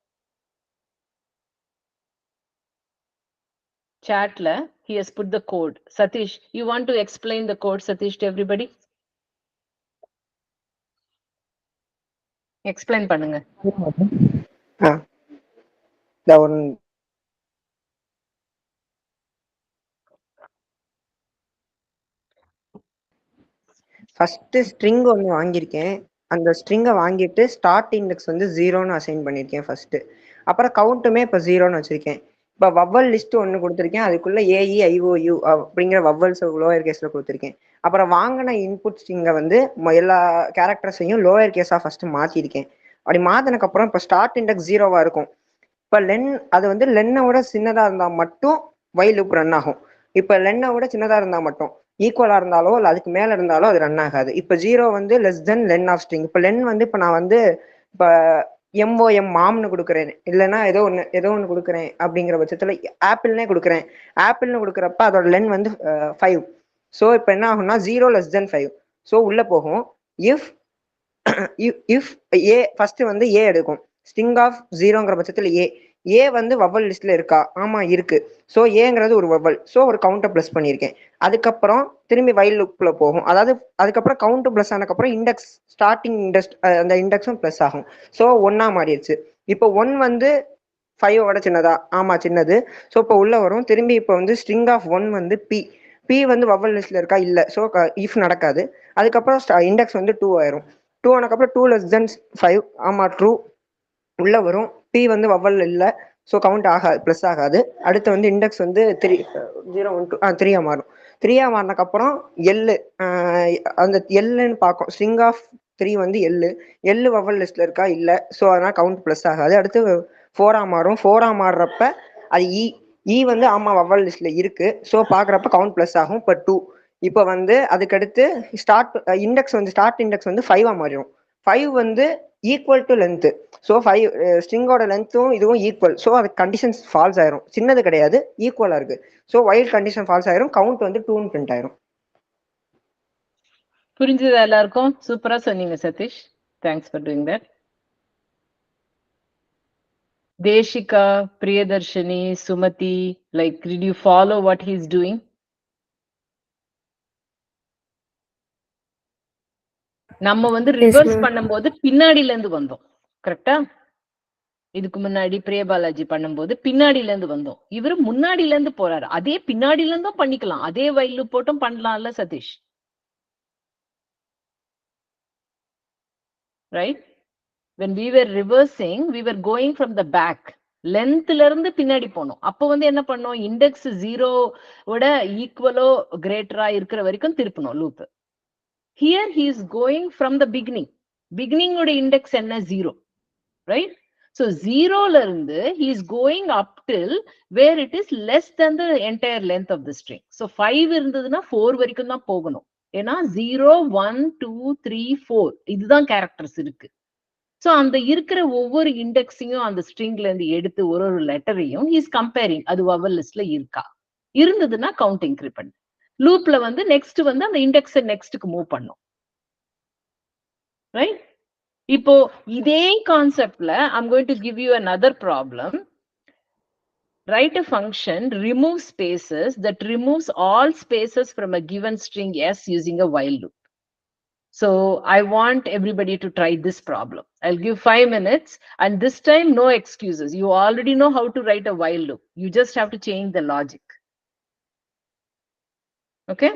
Chatல he has put the code. Satish, you want to explain the code, Satish, to everybody? Explain பண்ணுங்க. ஃபர்ஸ்ட் ஸ்ட்ரிங் ஒன்று வாங்கியிருக்கேன். அந்த ஸ்ட்ரிங்கை வாங்கிட்டு ஸ்டார்ட் இண்டெக்ஸ் வந்து 0ன்னு அசைன் பண்ணியிருக்கேன் ஃபர்ஸ்ட். அப்புறம் கவுண்ட்டுமே இப்போ 0ன்னு வச்சிருக்கேன். இப்போ வவ்வல் லிஸ்ட் ஒன்று கொடுத்துருக்கேன். அதுக்குள்ள AEIOU அப்படிங்கிற வவ்வல்ஸ் லோயர் கேஸ்ல கொடுத்துருக்கேன். அப்புறம் வாங்கின இன்புட் ஸ்ட்ரிங்கை வந்து எல்லா கேரக்டர்ஸையும் லோயர் கேஸா ஃபர்ஸ்ட் மாத்திருக்கேன். அப்படி மாத்தினக்கு அப்புறம் இப்போ ஸ்டார்ட் இண்டெக்ஸ் 0வா இருக்கும். இப்போ அது வந்து லென்னை விட சின்னதா இருந்தா மட்டும் வைல் லூப் ரன் ஆகும். இப்போ லென்னை விட சின்னதா இருந்தா மட்டும், ஈக்குவலா இருந்தாலோ இல்லை அதுக்கு மேல இருந்தாலோ அது ரன் ஆகாது. இப்போ 0 வந்து less then len of string. இப்போ லென் வந்து இப்போ நான் வந்து இப்போ MOM மாம்னு கொடுக்குறேன், இல்லைன்னா ஏதோ ஒன்று கொடுக்குறேன் அப்படிங்கிற பட்சத்துல ஆப்பிள்னே கொடுக்குறேன். ஆப்பிள்னு கொடுக்குறப்ப அதோட லென் வந்து 5. ஸோ இப்போ என்ன ஆகும்னா 0 less than 5. ஸோ உள்ள போகும். இஃப் ஏ ஃபர்ஸ்ட் வந்து ஏ எடுக்கும். ஸ்ட்ரிங் ஆஃப் 0ங்கிற பட்சத்துல ஏ வந்து வவ்வல் லிஸ்ட்ல இருக்கா? ஆமா இருக்கு. ஸோ ஏங்கிறது ஒரு வவ்வல். ஸோ ஒரு கவுண்டை பிளஸ் பண்ணியிருக்கேன். அதுக்கப்புறம் திரும்பி வைல் லூப்ல போகும். அதாவது அதுக்கப்புறம் கவுண்ட் பிளஸ் ஆனதுக்கப்புறம் இண்டெக்ஸ் ஸ்டார்டிங் இண்டெக்ஸ் அந்த இண்டெக்ஸும் பிளஸ் ஆகும். ஸோ 1ஆ மாறிடுச்சு. இப்போ 1 வந்து 5ஓட சின்னதா? ஆமா சின்னது. ஸோ இப்போ உள்ள வரும். திரும்பி இப்போ வந்து ஸ்ட்ரிங் ஆஃப் 1 வந்து பி வந்து வவ்வல் லிஸ்ட்ல இருக்கா? இல்ல. ஸோ இஃப் நடக்காது. அதுக்கப்புறம் இண்டெக்ஸ் வந்து 2 ஆயிரும். 2 ஆனதுக்கப்புறம் 2 less than 5. ஆமா ட்ரூ. உள்ள வரும். பி வந்து வவ்வல் இல்லை. ஸோ கவுண்ட் ஆகாது, ப்ளஸ் ஆகாது. அடுத்து வந்து இண்டெக்ஸ் வந்து 3 0 1 2 3ஆ மாறும். 3ஆ மாறினதுக்கப்புறம் எல்லு அந்த எல்லுன்னு பார்க்கும். ஸ்ட்ரிங் ஆஃப் 3 வந்து எல்லு வவ்வல் லிஸ்ட்ல இருக்கா? இல்லை. ஸோ அதனால கவுண்ட் ப்ளஸ் ஆகாது. அடுத்து 4ஆ மாறும். 4ஆ மாறுறப்ப அது இ வந்து ஆமா வவ்வல் லிஸ்ட்ல இருக்கு. ஸோ பார்க்குறப்ப கவுண்ட் ப்ளஸ் ஆகும். இப்போ 2. இப்போ வந்து அதுக்கடுத்து ஸ்டார்ட் இண்டெக்ஸ் வந்து ஸ்டார்ட் இண்டெக்ஸ் வந்து 5ஆ மாறிடும். 5 வந்து ஈக்குவல் டு லென்த். ஸோ 5 ஸ்ட்ரிங்கோட லென்த்தும் இதுவும் ஈக்குவல். ஸோ அது கண்டிஷன்ஸ் ஃபால்ஸ் ஆயிரும். சின்னது கிடையாது, ஈக்குவலா இருக்கு. ஸோ வைல் கண்டிஷன் ஃபால்ஸ் ஆயிரும். கவுண்ட் வந்து 2ன்னு பிரிண்ட் ஆயிரும். புரிஞ்சதா எல்லாருக்கும்? சூப்பரா சொன்னீங்க Satish. Thanks for doing that. Deshika, Priyadarshini, Sumati, like did you follow what he's doing? நம்ம வந்து ரிவர்ஸ் பண்ணும்போது பின்னாடில இருந்து வந்தோம். கரெக்டா? இதுக்கு முன்னாடி பிரியபாலாஜி பண்ணும்போது பின்னாடில இருந்து வந்தோம். இவரு முன்னாடில இருந்து போறாரு. அதே பின்னாடில இருந்தும் பண்ணிக்கலாம். அதே வைல் போட்டும் பண்ணலாம்ல Satish? Right? when we were reversing, we were going from the back. லென்த்ல இருந்து பின்னாடி போனோம். அப்போ வந்து என்ன பண்ணோம்? இண்டெக்ஸ் 0 ஈக்குவலோ கிரேட்டரா இருக்கிற வரைக்கும் திருப்பணும் loop. Here he is going from the beginning. beginning oda index enna 0, right? So 0 la irundhu he is going up till where it is less than the entire length of the string. So 5 irundhuduna 4 varaikum dhaan poganum. ஏன்னா 0 1 2 3 4 இதுதான் characters இருக்கு. So அந்த இருக்கிற ஒவ்வொரு இண்டெக்ஸையும் அந்த ஸ்ட்ரிங்ல இருந்து எடுத்து ஒரு ஒரு லெட்டரையும் இஸ் கம்பேரிங் அது வவல் லிஸ்ட்ல இருக்கா, இருந்ததுன்னா கவுண்ட் இன்க்ரிமெண்ட். லூப்ல வந்து நெக்ஸ்ட் வந்து அந்த இண்டெக்ஸை நெக்ஸ்ட்டுக்கு மூவ் பண்ணும், ரைட்? இப்போ இதே கான்செப்ட்ல I'm going to give you another problem. Write a function remove spaces that removes all spaces from a given string s using a while loop. So I want everybody to try this problem. I'll give 5 minutes, and this time no excuses. You already know how to write a while loop. You just have to change the logic. Okay?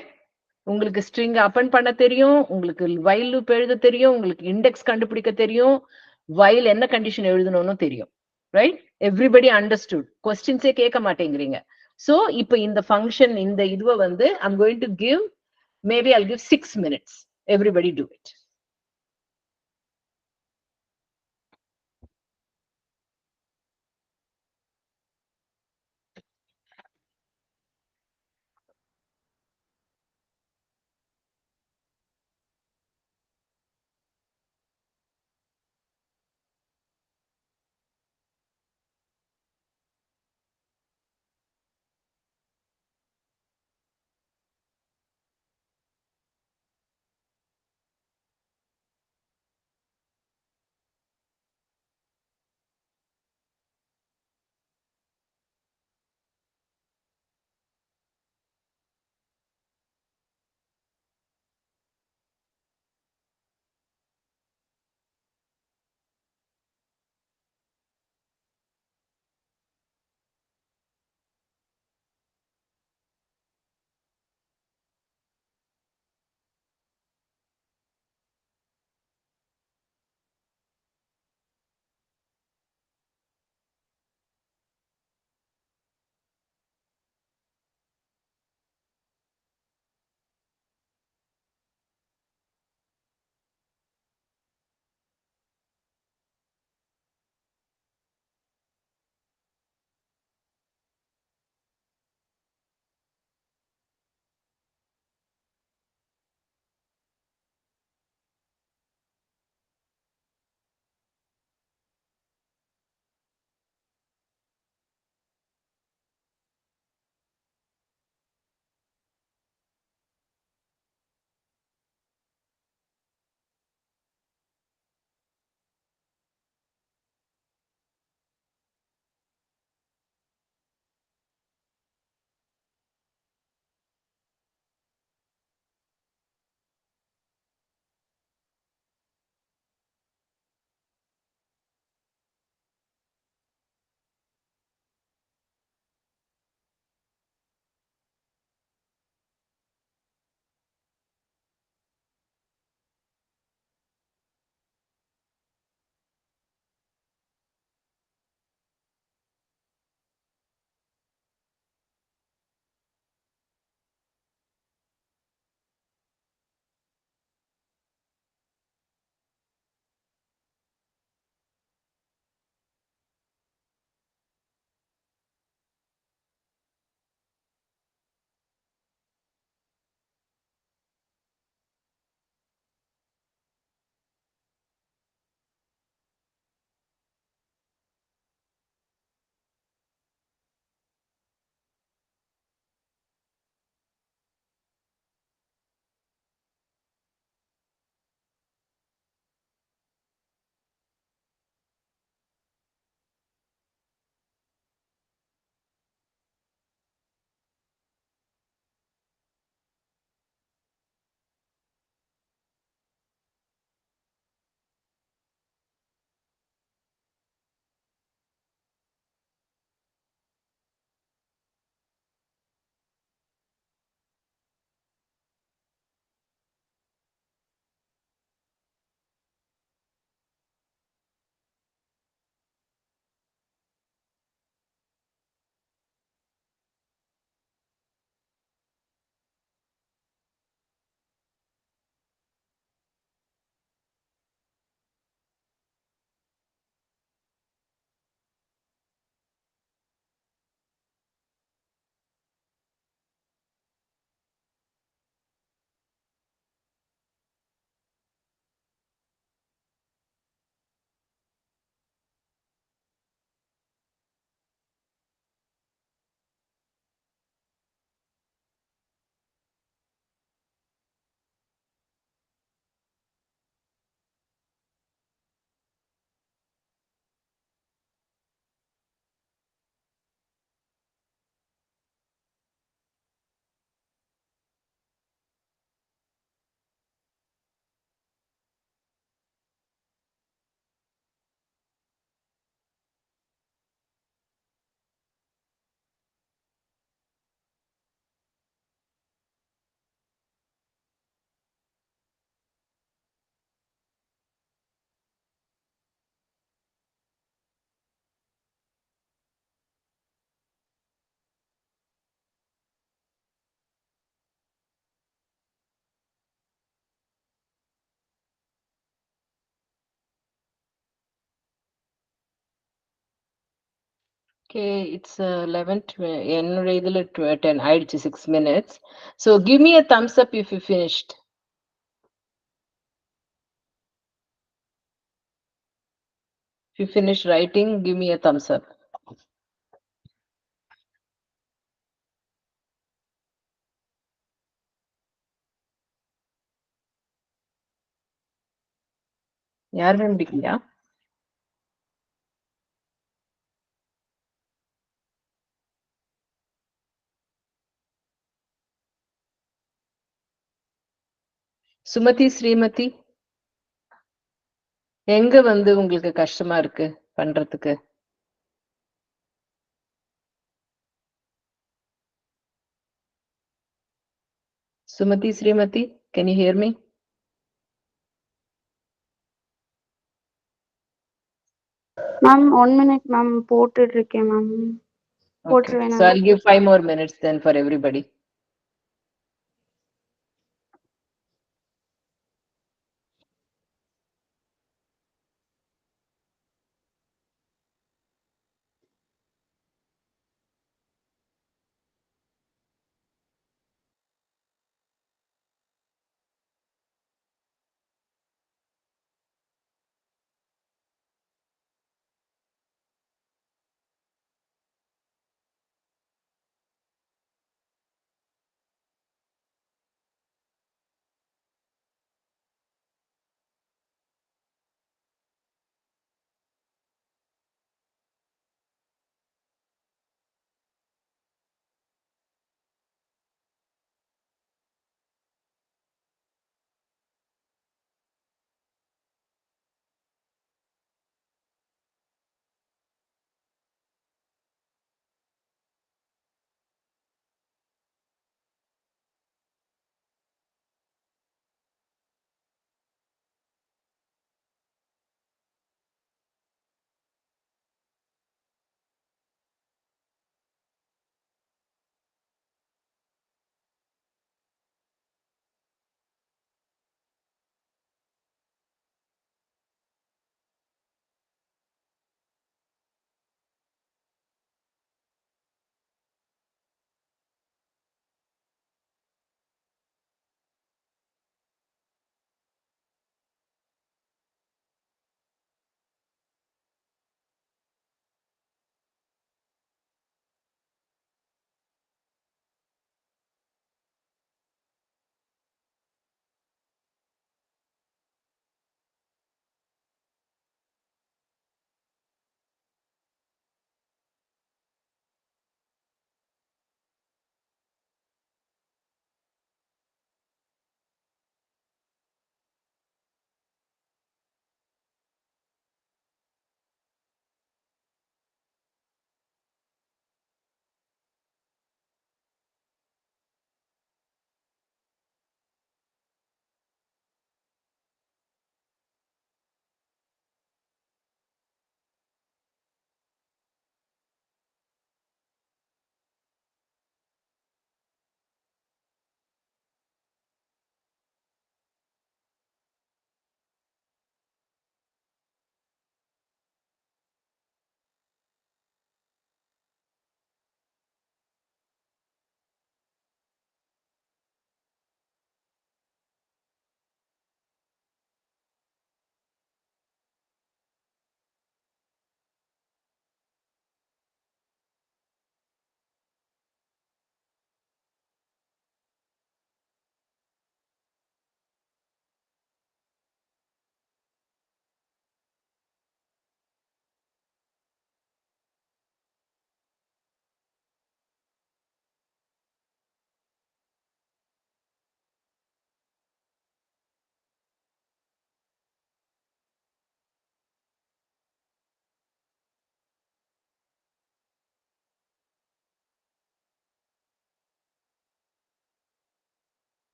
உங்களுக்கு string அப்பன் பண்ண தெரியும், உங்களுக்கு while loop எழுத தெரியும், உங்களுக்கு index கண்டுபிடிக்க தெரியும், while என்ன கண்டிஷன் எழுதணும்னு தெரியும், ரைட்? Everybody understood. கொஸ்டின்ஸே கேட்க மாட்டேங்கிறீங்க. ஸோ இப்போ இந்த ஃபங்க்ஷன் இந்த இதுவை வந்து I'm going to give, maybe I'll give 6 minutes. Everybody do it. Okay, it's 11 என்னோட இதுல 10 ஆயிடுச்சு 6 minutes. So give me a thumbs up if you finished. If you finish writing, give me a thumbs up. யாருமே முடிக்கலையா? சுமதி, ஸ்ரீமதி, எங்க வந்து உங்களுக்கு கஷ்டமா இருக்கு பண்றதுக்கு? Sumathi, Srimathi, can you hear me? Ma'am 1 minute ma'am போட்டுட்டு இருக்கேன் மேம். Okay, போட்டுருவேன் so நான். I'll give 5 more minutes then for everybody.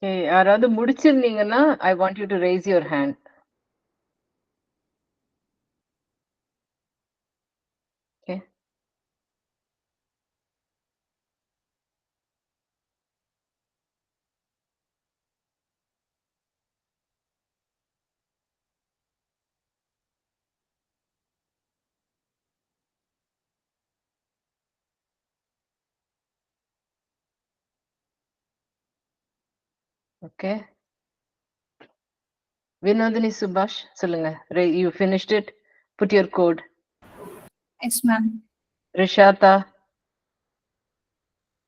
Okay, யாராவது முடிச்சிருந்தீங்கன்னா I want you to raise your hand. Okay. Okay. Vinodini Subhash, சொல்லுங்க. You finished it? Put your code. Yes, ma'am. Rishata.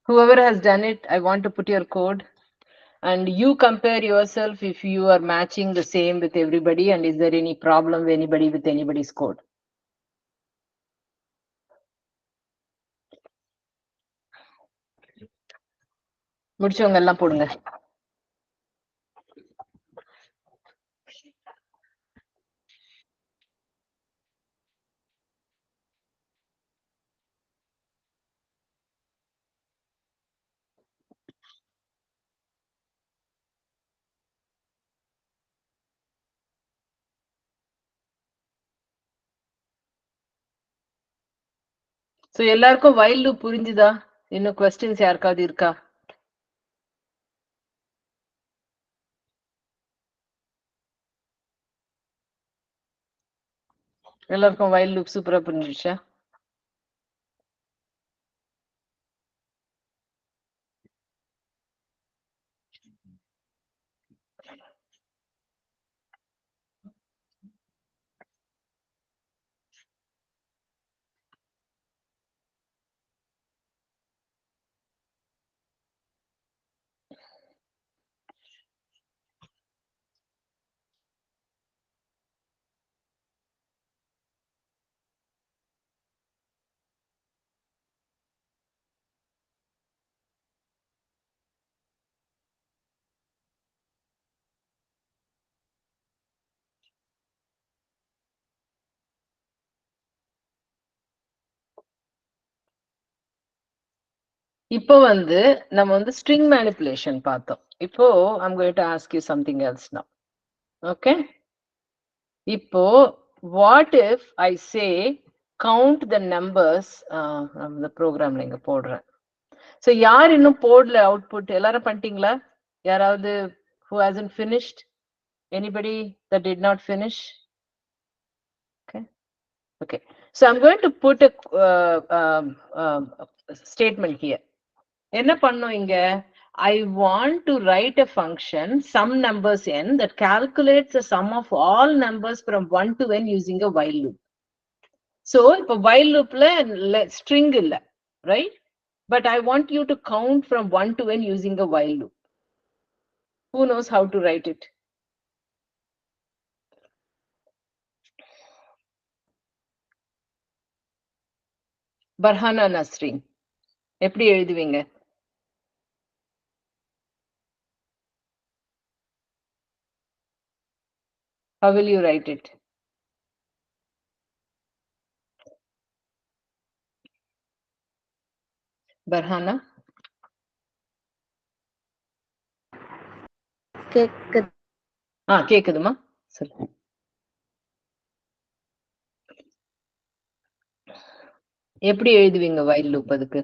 Whoever has done it, I want to put your code. And you compare yourself if you are matching the same with everybody and is there any problem with anybody's code. முடிச்சவங்க எல்லாம் போடுங்க. So எல்லாருக்கும் while loop புரிஞ்சுதா? இன்னும் questions யாருக்காவது இருக்கா? எல்லாருக்கும் while loop சூப்பரா புரிஞ்சுச்சா? இப்போ வந்து நம்ம வந்து string manipulation பார்த்தோம். இப்போ I'm going to ask you something else now. Okay? இப்போ what if I say count the numbers the programல இங்க போடுறேன். So யார் இன்னும் போடல அவுட்புட் எல்லாரும் பண்ணிட்டீங்களா? யாராவது who hasn't finished? Anybody that did not finish? Okay. Okay. So I'm going to put a statement here. என்ன பண்ணோம் இங்க? I want to write a function sum numbers n that calculates the sum of all numbers from 1 to n using a while loop. So இப்போ while loopல string இல்ல, right? But I want you to count from 1 to n using a while loop. Who knows how to write it? Barhana Nasreen. எப்படி எழுதுவீங்க? How will you write it? Barhana? கேக்குதுமா? சொல்லு. எப்படி எழுதுவீங்க while loop அதுக்கு?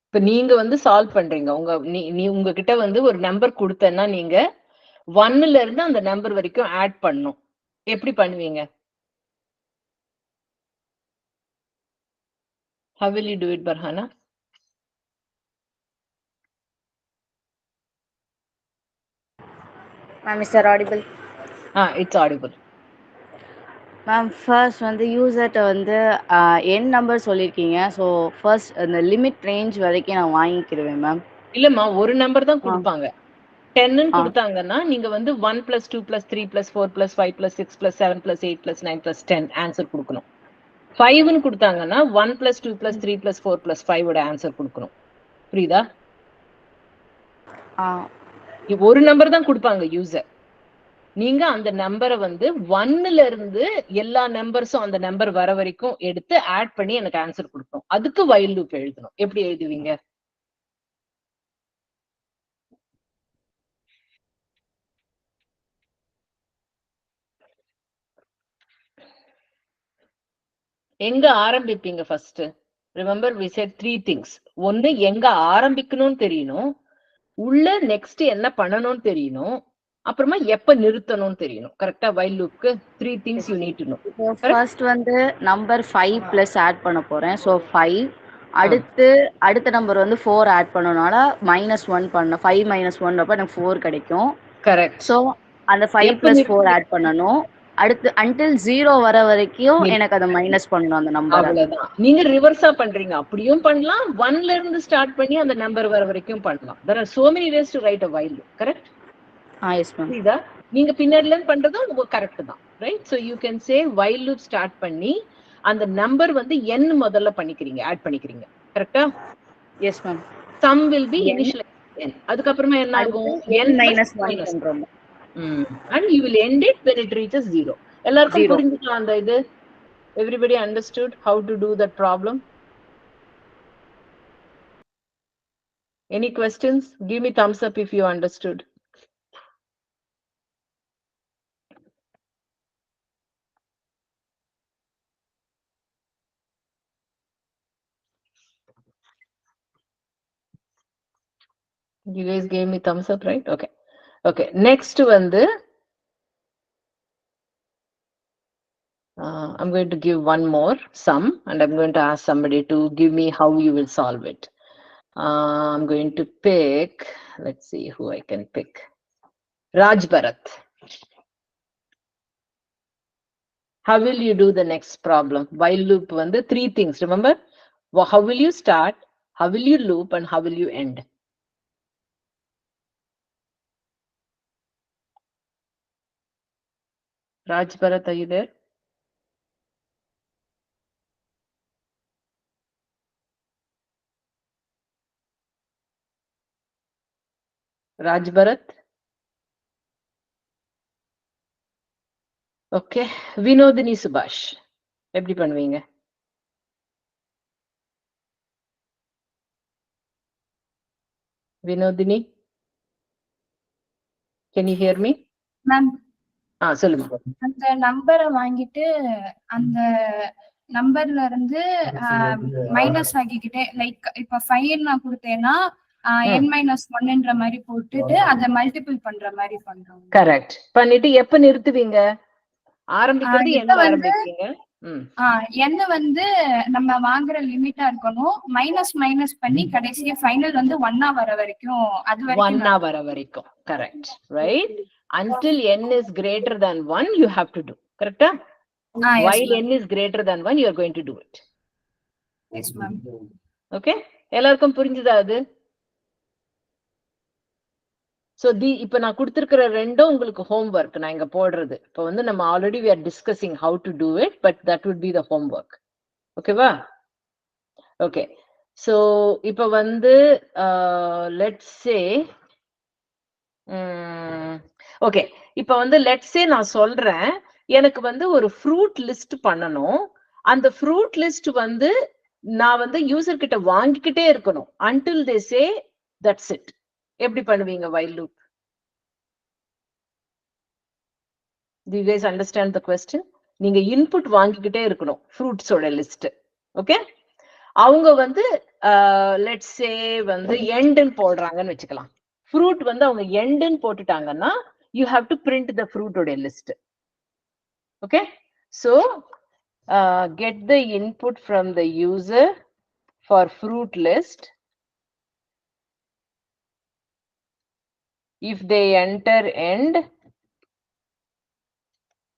இப்ப நீங்க வந்து சால்வ் பண்றீங்க. உங்ககிட்ட வந்து ஒரு நம்பர் கொடுத்தேன்னா நீங்க 1ல இருந்து அந்த நம்பர் வரைக்கும் ஆட் பண்ணும். எப்படி பண்ணுவீங்க? How will you do it, Barhana? Ma'am, is that audible? It's audible. Ma'am, first வந்து யூசர்ட்ட வந்து n நம்பர் சொல்லியிருக்கீங்க. ஸோ ஃபர்ஸ்ட் அந்த லிமிட் ரேஞ்ச் வரைக்கும் நான் வாங்கிக்கிடுவேன் மேம். இல்லம்மா, ஒரு நம்பர் தான் கொடுப்பாங்க. 10ன்னு கொடுத்தாங்கன்னா நீங்க வந்து 1 + 2 + 3 + 4 + 5 + 6 + 7 + 8 + 9 + 10 ஆன்சர் கொடுக்கணும். 5ன்னு கொடுத்தாங்கன்னா 1 + 2 + 3 + 4 + 5 ஓட ஆன்சர் கொடுக்கணும். புரியுதா? ஒரு நம்பர் தான் கொடுப்பாங்க யூசர். நீங்க அந்த நம்பரை வந்து 1ல இருந்து எல்லா நம்பர்ஸும் அந்த நம்பர் வர வரைக்கும் எடுத்து ஆட் பண்ணி எனக்கு ஆன்சர் கொடுக்கணும். அதுக்கு while loop எழுதணும். எப்படி எழுதுவீங்க? எங்க ஆரம்பிப்பீங்க first? Remember we said 3 things. ஒன்னு எங்க ஆரம்பிக்கணும்னு தெரியணும், உள்ள நெக்ஸ்ட் என்ன பண்ணணும்னு தெரியணும், அப்புறமா எப்ப நிறுத்தணும்னு தெரியணும். கரெக்ட்டா? while loopக்கு 3 things you need to know. First வந்து நம்பர் 5 + ஆட் பண்ண போறேன். ஸோ 5 அடுத்த நம்பர் வந்து 4 ஆட் பண்ணனால -1 பண்ணணும். 5 - 1 அப்ப எனக்கு 4 கிடைக்கும். கரெக்ட். சோ அந்த 5 + 4 ஆட் பண்ணணும். அடுத்து until 0 வர வரைக்கும் எனக்கு அதை மைனஸ் பண்ணணும் அந்த நம்பரை. அவ்வளவுதான். நீங்க ரிவர்ஸா பண்றீங்க. அப்படியும் பண்ணலாம். 1ல இருந்து ஸ்டார்ட் பண்ணி அந்த நம்பர் வர வரைக்கும் பண்ணலாம். There are so many ways to write a while loop. Correct? Yes ma'am. இதா நீங்க பின்னாடில இருந்து பண்றதும் கரெக்ட் தான். Right? So you can say while loop start பண்ணி அந்த நம்பர் வந்து n முதல்ல பண்ணிக்கிறீங்க, ஆட் பண்ணிக்கிறீங்க. கரெக்ட்டா? Yes ma'am. Sum will be initialized n. அதுக்கு அப்புறமா என்ன ஆகும்? n - 1 பண்றோம். And you will end it when it reaches 0. எல்லாருக்கும் புரிஞ்சுதா அந்த இது? Everybody understood how to do that problem? Any questions? Give me thumbs up if you understood. You guys gave me thumbs up, right? Okay. Okay. Next வந்து I'm going to give one more sum and I'm going to ask somebody to give me how you will solve it. I'm going to pick, let's see who I can pick. Raj Bharat. How will you do the next problem? While loop வந்து 3 things, remember? How will you start? How will you loop? And how will you end? Raj Bharat, are you there? Raj Bharat? Okay. Vinodini Subhash. எப்படி பண்ணுவீங்க? Vinodini? Can you hear me? Ma'am சொல்லுங்க. அந்த நம்பரை வாங்கிட்டு அந்த நம்பர்ல இருந்து minus ஆகிக்கிட்டே, லைக் இப்ப 5 நான் கொடுத்தேன்னா n-1ன்ற மாதிரி போட்டுட்டு அதை மல்டிபிள் பண்ற மாதிரி பண்றோம். கரெக்ட். பண்ணிட்டு எப்ப நிறுத்துவீங்க? ஆரம்பிக்கிறது என்ன ஆரம்பிப்பீங்க? n வந்து நம்ம வாங்குற லிமிட்டா இருக்கணும். மைனஸ் பண்ணி கடைசியா ஃபைனல் வந்து 1 வர வரைக்கும், அது வரைக்கும் 1 வர வரைக்கும். Correct. Right? Until n is greater than 1 you have to do. Correct? While n is greater than 1 you are going to do it. Yes ma'am. Okay? எல்லாருக்கும் புரிஞ்சுதா அது? So இப்ப நான் கொடுத்திருக்கிற ரெண்டும் உங்களுக்கு homework நான் இங்க போடுறது. இப்ப வந்து நம்ம already we are discussing how to do it, but that would be the homework. ஓகேவா? Okay. So இப்ப வந்து let's say ஓகே, இப்ப வந்து let's say நான் சொல்றேன் எனக்கு வந்து ஒரு ஃப்ரூட் லிஸ்ட் பண்ணணும். அந்த ஃப்ரூட் லிஸ்ட் வந்து நான் வந்து யூசர் கிட்ட வாங்கிக்கிட்டே இருக்கணும் until they say that's it. எப்படி பண்ணுவீங்க while loop? Do you guys understand the question? நீங்க இன்புட் வாங்கிக்கிட்டே இருக்கணும் ஃப்ரூட்ஸோட லிஸ்ட். ஓகே, அவங்க வந்து let's say வந்து எண்ட்னு போடுறாங்கன்னு வச்சுக்கலாம். ஃப்ரூட் வந்து அவங்க எண்ட்னு போட்டுட்டாங்கன்னா you have to print the fruit oda list. Okay, so get the input from the user for fruit list. If they enter end,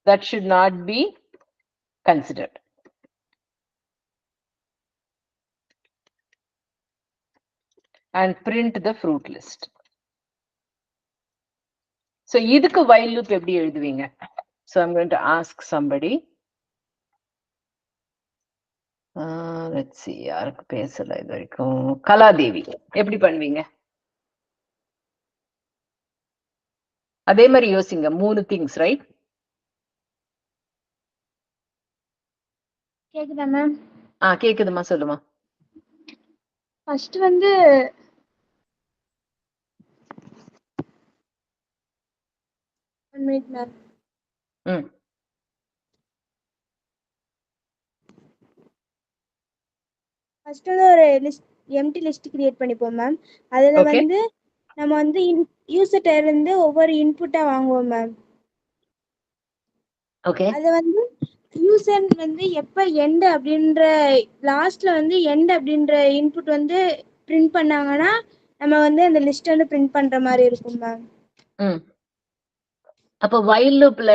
that should not be considered. And print the fruit list. So இதுக்கு while loop எப்படி எழுதுவீங்க? So I'm going to ask somebody. Let's see, யாருக்கு பேசல இது வரைக்கும். கலாதேவி, எப்படி பண்ணுவீங்க? அதே மாதிரி யோசிங்க. 3 things, right? கேக்குதா மேம்? கேக்குதுமா, சொல்லுமா. ஃபர்ஸ்ட் வந்து மேம் ஃபர்ஸ்ட் வந்து ஒரு லிஸ்ட், எம்டி லிஸ்ட் கிரியேட் பண்ணிப்போம் மேம். அதுல வந்து நம்ம வந்து யூசர்ட்ட இருந்து ஒவ்வொரு இன்புட்டா வாங்குவோம் மேம். ஓகே, அது வந்து யூசர் வந்து எப்ப எண்ட் அப்படின்ற லாஸ்ட்ல வந்து எண்ட் அப்படின்ற இன்புட் வந்து பிரிண்ட் பண்ணாங்கன்னா நம்ம வந்து அந்த லிஸ்ட் வந்து பிரிண்ட் பண்ற மாதிரி இருக்கும் மேம். அப்ப வைல் லூப்ல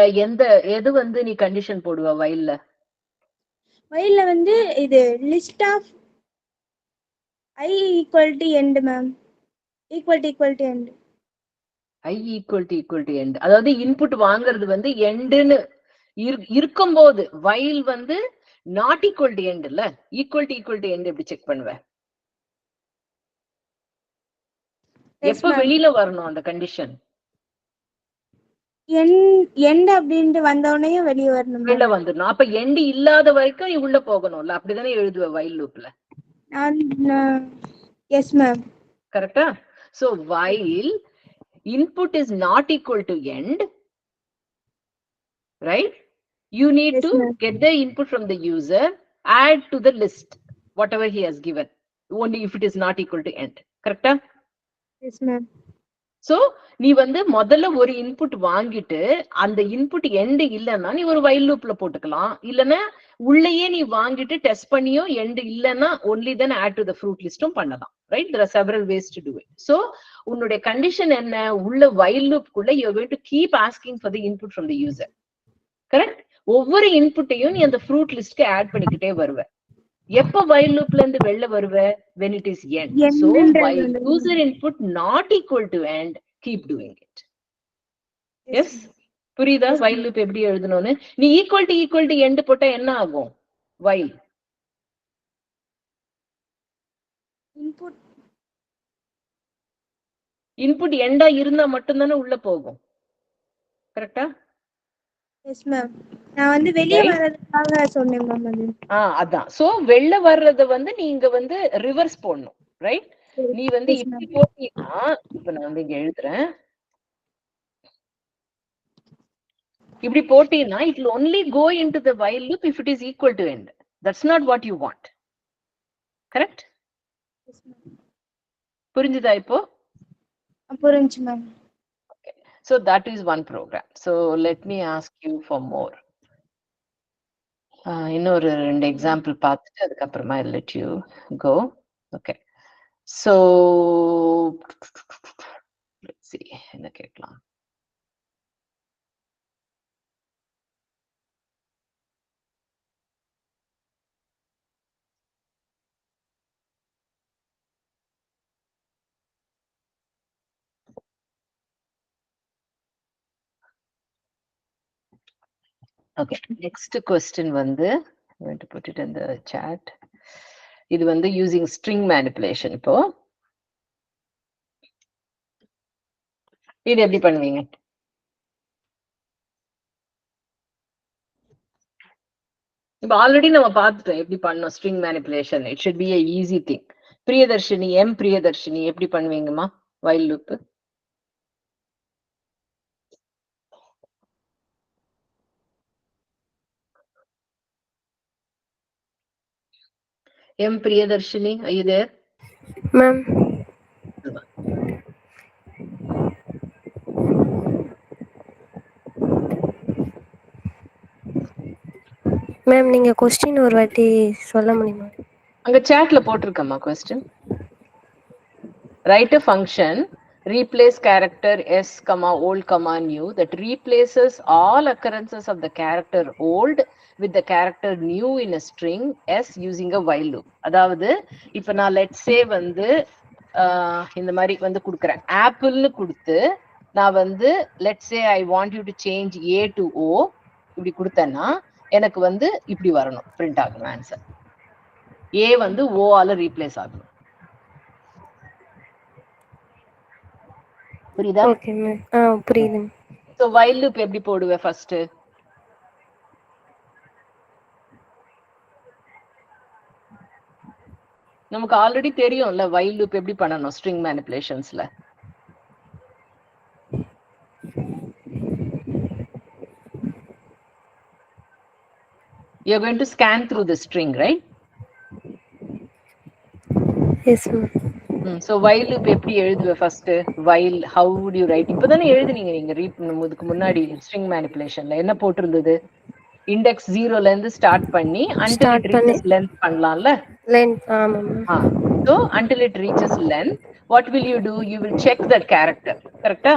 எது வந்து நீ கண்டிஷன் போடுவ வைல்ல வந்து இது list of I equal to end ma'am. equal to end. I equal to end. அதாவது இன்புட் வாங்குறது வந்து எண்டுன்னு இருக்கும்போது வைல் வந்து நாட் ஈக்குவல் டு எண்ட் இல்ல ஈக்குவல் டு எண்ட் எப்படி செக் பண்ணுவ? எப்ப வெளியில வரணும் அந்த கண்டிஷன்? எண்ட் அப்படின்ட்டு வந்தோடனே வெளியே வரணும். வெளில வந்துடணும். அப்ப எண்ட் இல்லாத வரைக்கும் நீ உள்ள போகணும்ல, அப்படிதானே எழுதுவ வைல் லூப்ல? Yes ma'am. கரெக்டா? So while input is not equal to end, right? You need to get the input from the user, add to the list whatever he has given, only if it is not equal to end. Correct? Yes ma'am. So நீ வந்து முதல்ல ஒரு input வாங்கிட்டு அந்த input end இல்லைன்னா நீ ஒரு while லூப்ல போட்டுக்கலாம். இல்லைன்னா உள்ளேயே நீ வாங்கிட்டு டெஸ்ட் பண்ணியோ எண்ட் இல்லைன்னா only then add to the fruit லிஸ்டும் பண்ணலாம். Right? There are several ways to do it. So உன்னுடைய கண்டிஷன் என்ன? உள்ள while லூப்குள்ள you are going to keep asking for the input from the user. Correct? ஒவ்வொரு இன்புட்டையும் நீ அந்த fruit லிஸ்ட்க்கு add பண்ணிக்கிட்டே வருவ. எப்ப வைல் லூப்ல இருந்து வெளில வருவ? when it is end. So while user input not equal to end, keep doing it. Yes? புரியுதா வைல் லூப் எப்படி எழுதணும்னு? நீ ஈக்குவல் டு end போட்டா என்ன ஆகும்? while இன்புட் எண்டா இருந்தா மட்டும்தானே உள்ள போகும். கரெக்டா? Yes ma'am. நான் வந்து வெளிய வரதுக்காக சொன்னேன் மேம் அது. அதான். சோ வெளில வர்றத வந்து நீங்க வந்து ரிவர்ஸ் போடணும். ரைட்? நீ வந்து இப்படி போட்டீனா, இப்ப நான் வந்து இங்க எழுதுறேன். இப்படி போட்டீனா it will only go into the while loop if it is equal to end. That's not what you want. Correct? புரிஞ்சுதா இப்போ? புரிஞ்சு ma'am. So that is one program. So let me ask you for more. இன்னொரு 2 example பார்த்துட்டு அதுக்கப்புறமா I'll let you go. Okay. So let's see. என்ன கேட்கலாம்? Okay, next question வந்து I'm going to put it in the chat. இது வந்து using string manipulation. இப்போ இது எப்படி பண்ணுவீங்க? இப்போ ஆல்ரெடி நம்ம பார்த்துட்டோம் எப்படி பண்ணோம் string manipulation. It should be a easy thing. Priyadarshini Priyadarshini எப்படி பண்ணுவீங்கம்மா while loop? Priyadarshini, are you there? Ma'am. Ma'am நீங்க क्वेश्चन ஒரு வாட்டி சொல்ல முடியுமா? அங்க chatல போட்டுருக்கமா question. Write a function replace character s old new that replaces all occurrences of the character old with the character new in a string s using a while loop. அதாவது இப்ப நான் let's say வந்து இந்த மாதிரி வந்து கொடுக்குறேன் ஆப்பிள்னு கொடுத்து நான் வந்து let's say I want you to change a to o இப்படி கொடுத்தேன்னா எனக்கு வந்து இப்படி வரணும் பிரிண்ட் ஆகணும் ஆன்சர். a வந்து o ஆல ரீப்ளேஸ் ஆகணும். புரியுதா? Okay ma'am. புரியுது. சோ while loop எப்படி போடுவே ஃபர்ஸ்ட்? நமக்கு ஆல்ரெடி தெரியும்ல while loop எப்படி பண்ணனும் string manipulationsல. You're going to scan through the string, right? Yes ma'am. So while loop எப்படி எழுதுவே first? while how would you write? இப்போதானே எழுதுனீங்க நீங்க ரீட் பண்ணும்போதுக்கு முன்னாடி string manipulationல என்ன போட்டிருந்தது? இண்டெக்ஸ் 0ல இருந்து ஸ்டார்ட் பண்ணி until it reaches length பண்ணலாம்ல. length ஆமா ma'am. So until it reaches length, what will you do? You will check that character. கரெக்ட்டா?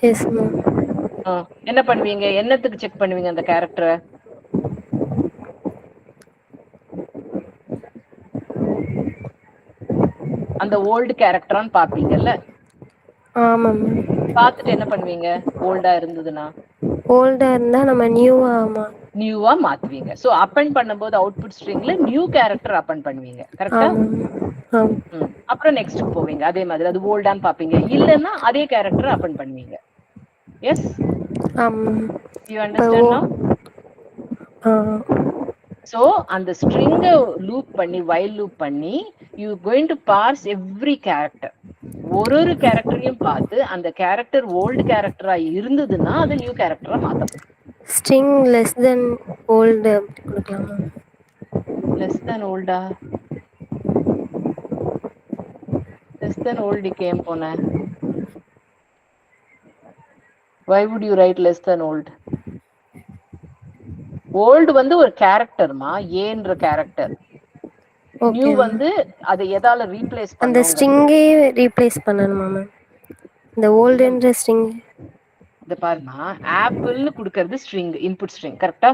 yes ma'am. என்ன பண்ணுவீங்க? என்னத்துக்கு செக் பண்ணுவீங்க அந்த கேரக்டரை? அந்த ஓல்டு கேரக்டரான்னு பாப்பீங்கல்ல? ஆமா மேம். பார்த்துட்டு என்ன பண்ணுவீங்க? ஓல்டா இருந்ததுன்னா ஓல்டா இருந்தா நம்ம நியூவா மாத்துவீங்க. சோ அப்பெண்ட் பண்ணும்போது அவுட்புட் ஸ்ட்ரிங்ல நியூ கேரக்டர் அப்பெண்ட் பண்ணுவீங்க. கரெக்ட்டா? அப்புறம் நெக்ஸ்ட் போவீங்க. அதே மாதிரி அது ஓல்டான்னு பாப்பீங்க. இல்லன்னா அதே கேரக்டர் அப்பெண்ட் பண்ணுவீங்க. Yes? You understand now? So அந்த ஸ்ட்ரிங்க லூப் பண்ணி வைல் லூப் பண்ணி you going to parse every character. ஒரு கேரக்டரையும் பார்த்து அந்த கேரக்டர் ஓல்டு கேரக்டரா இருந்ததுன்னா அது நியூ கேரக்டரா மாத்தணும். string less than old கொடுக்கலாமா? less than old-ஆ? less than old came போன. why would you write less than old? old வந்து ஒரு கேரக்டர்மா, ஏன்ற கேரக்டர். நியூ வந்து அதை எதால ரீப்ளேஸ் பண்ணனும்? அந்த ஸ்ட்ரிங்கே ரீப்ளேஸ் பண்ணனுமா மேம்? இந்த ஓல்ட்ன்ற ஸ்ட்ரிங் இத பாருமா, ஆப்பிள்னு கொடுக்கிறது ஸ்ட்ரிங், இன்புட் ஸ்ட்ரிங். கரெக்ட்டா?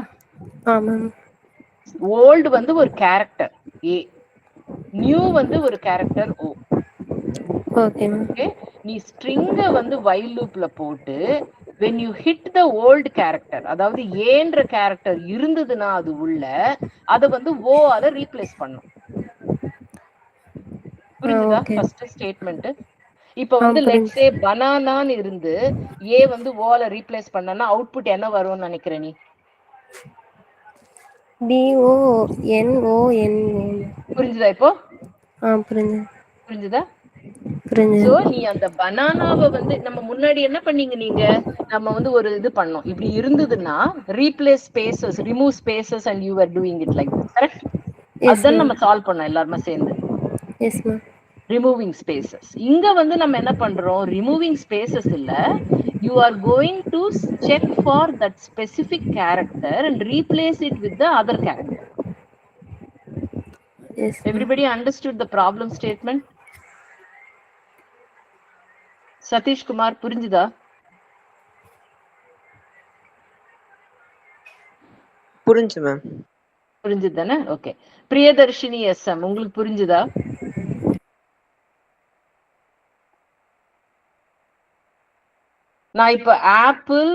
ஆமா. ஓல்ட் வந்து ஒரு கேரக்டர் ஏ, நியூ வந்து ஒரு character O. Okay ma'am. Okay, நீ ஸ்ட்ரிங்க வந்து வைல் லூப்ல போட்டு when you hit the old character, அதாவது ஏன்ற கேரக்டர் இருந்ததுன்னா அது உள்ள அத வந்து ஓ ஆல ரீப்ளேஸ் பண்ணும். புரியுதா ஃபர்ஸ்ட் ஸ்டேட்மென்ட்? இப்போ வந்து லெட்ஸ் சே பனானான்னு இருந்து ஏ வந்து ஓ ஆல ரீப்ளேஸ் பண்ணனா அவுட்புட் என்ன வரும்னு நினைக்கிற நீ? B O N O N. புரியுதா இப்போ? புரியுது. சோ நீ அந்த பனானாவை வந்து நம்ம முன்னாடி என்ன பண்ணீங்க நீங்க? நம்ம வந்து ஒரு இது பண்ணோம். இப்படி இருந்ததுன்னா replace spaces, remove spaces and you were doing it like this. Correct? அதான் நம்ம சால்வ் பண்ணோம் எல்லாரும் சேர்ந்து. Yes ma'am. Removing spaces. இங்க வந்து நம்ம என்ன பண்றோம்? ரிமூவிங் ஸ்பேசஸ் இல்ல, you are going to check for that specific character and replace it with the other character. Yes. Everybody understood the problem statement? Satish Kumar புரிஞ்சுதா? புரிஞ்சு மேம். புரிஞ்சுதானே? ஓகே. பிரியதர்ஷினி எஸ்எம் உங்களுக்கு புரிஞ்சுதா? நான் இப்ப ஆப்பிள்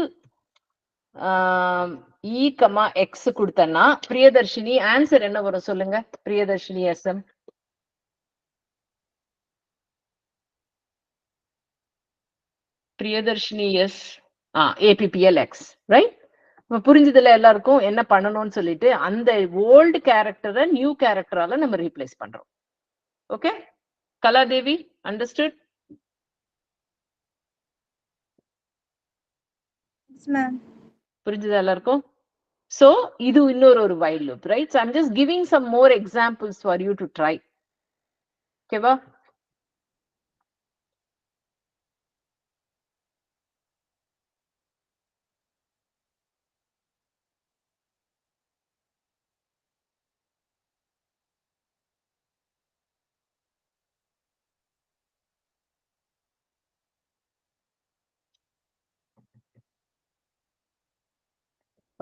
இ கமா எக்ஸ் கொடுத்தேன்னா பிரியதர்ஷினி ஆன்சர் என்ன வரும் சொல்லுங்க? Priyadharshini S M. Priyadharshini S A P P L X, right? புரிஞ்சதுல எல்லாருக்கும் என்ன பண்ணணும்னு சொல்லிட்டு அந்த ஓல்டு கேரக்டரை நியூ கேரக்டரால நம்ம ரீப்ளேஸ் பண்றோம். Okay, Kaladevi understood? புரிஞ்சதா எல்லாருக்கும்? So இது இன்னொரு ஒரு while loop, right? So I'm just giving some more examples for you to try. Okay va?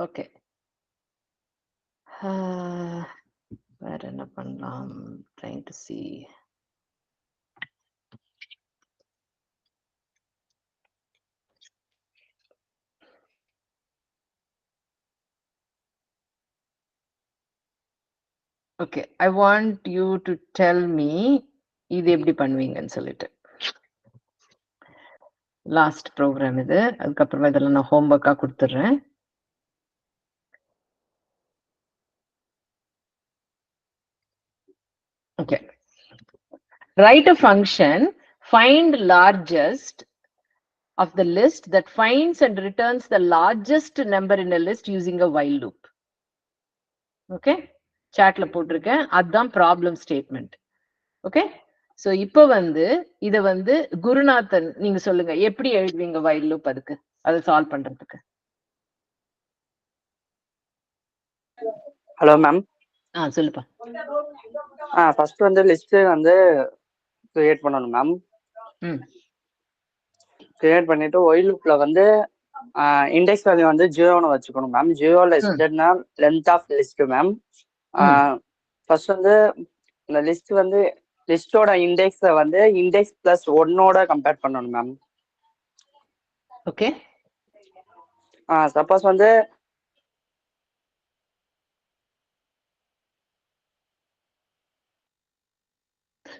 Okay. வேற என்ன பண்ணலாம்? Trying to see. Okay, I want you to tell me இது எப்படி பண்ணுவீங்கன்னு சொல்லிட்டு. லாஸ்ட் ப்ரோக்ராம் இது. அதுக்கப்புறமா இதெல்லாம் நான் ஹோம்ஒர்க்கா கொடுத்துட்றேன். Okay. Write a function, find largest of the list that finds and returns the largest number in a list using a while loop. Okay? Chatல போட்டிருக்கேன். அதுதான் ப்ராப்ளம் ஸ்டேட்மெண்ட். ஓகே, சோ இப்போ வந்து இத வந்து குருநாதன் நீங்க சொல்லுங்க எப்படி எழுதுவீங்க while loop? அதுக்கு அதை சால்வ் பண்றதுக்கு ஹலோ மேம். சொல்லுப்பா. ஃபர்ஸ்ட் வந்து லிஸ்ட் வந்து கிரியேட் பண்ணணும் மேம். கிரியேட் பண்ணிட்டு ஒயில் லூப்ல வந்து இண்டெக்ஸ் வேல்யூ வந்து 0ன்னு வச்சுக்கணும் மேம். 0 லெஸ் தென்னா length of list ma'am. First வந்து இந்த லிஸ்ட் வந்து லிஸ்டோட இண்டெக்ஸை வந்து இண்டெக்ஸ் பிளஸ் 1ஓட கம்பேர் பண்ணணும் மேம். ஓகே. சப்போஸ் வந்து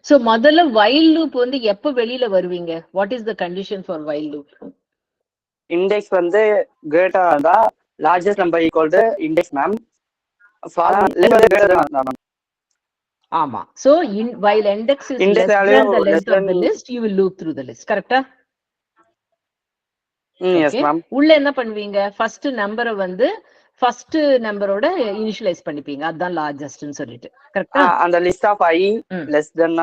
சோ முதல்ல while loop வந்து எப்ப வெளியில வருவீங்க? What is the condition for while loop? Index வந்து கிரேட்டரா இருந்தா largest number equal to index ma'am. ஆமா. So while index is less than the length of the list, you will loop through the list. கரெக்ட்டா? Yes ma'am. உள்ள என்ன பண்ணுவீங்க? First நம்பரை வந்து ஃபர்ஸ்ட் நம்பரோட இனிஷியலைஸ் பண்ணிப்பீங்க. அதான் லார்ஜஸ்ட்னு சொல்லிட்டு. கரெக்ட்டா? அந்த list of i less than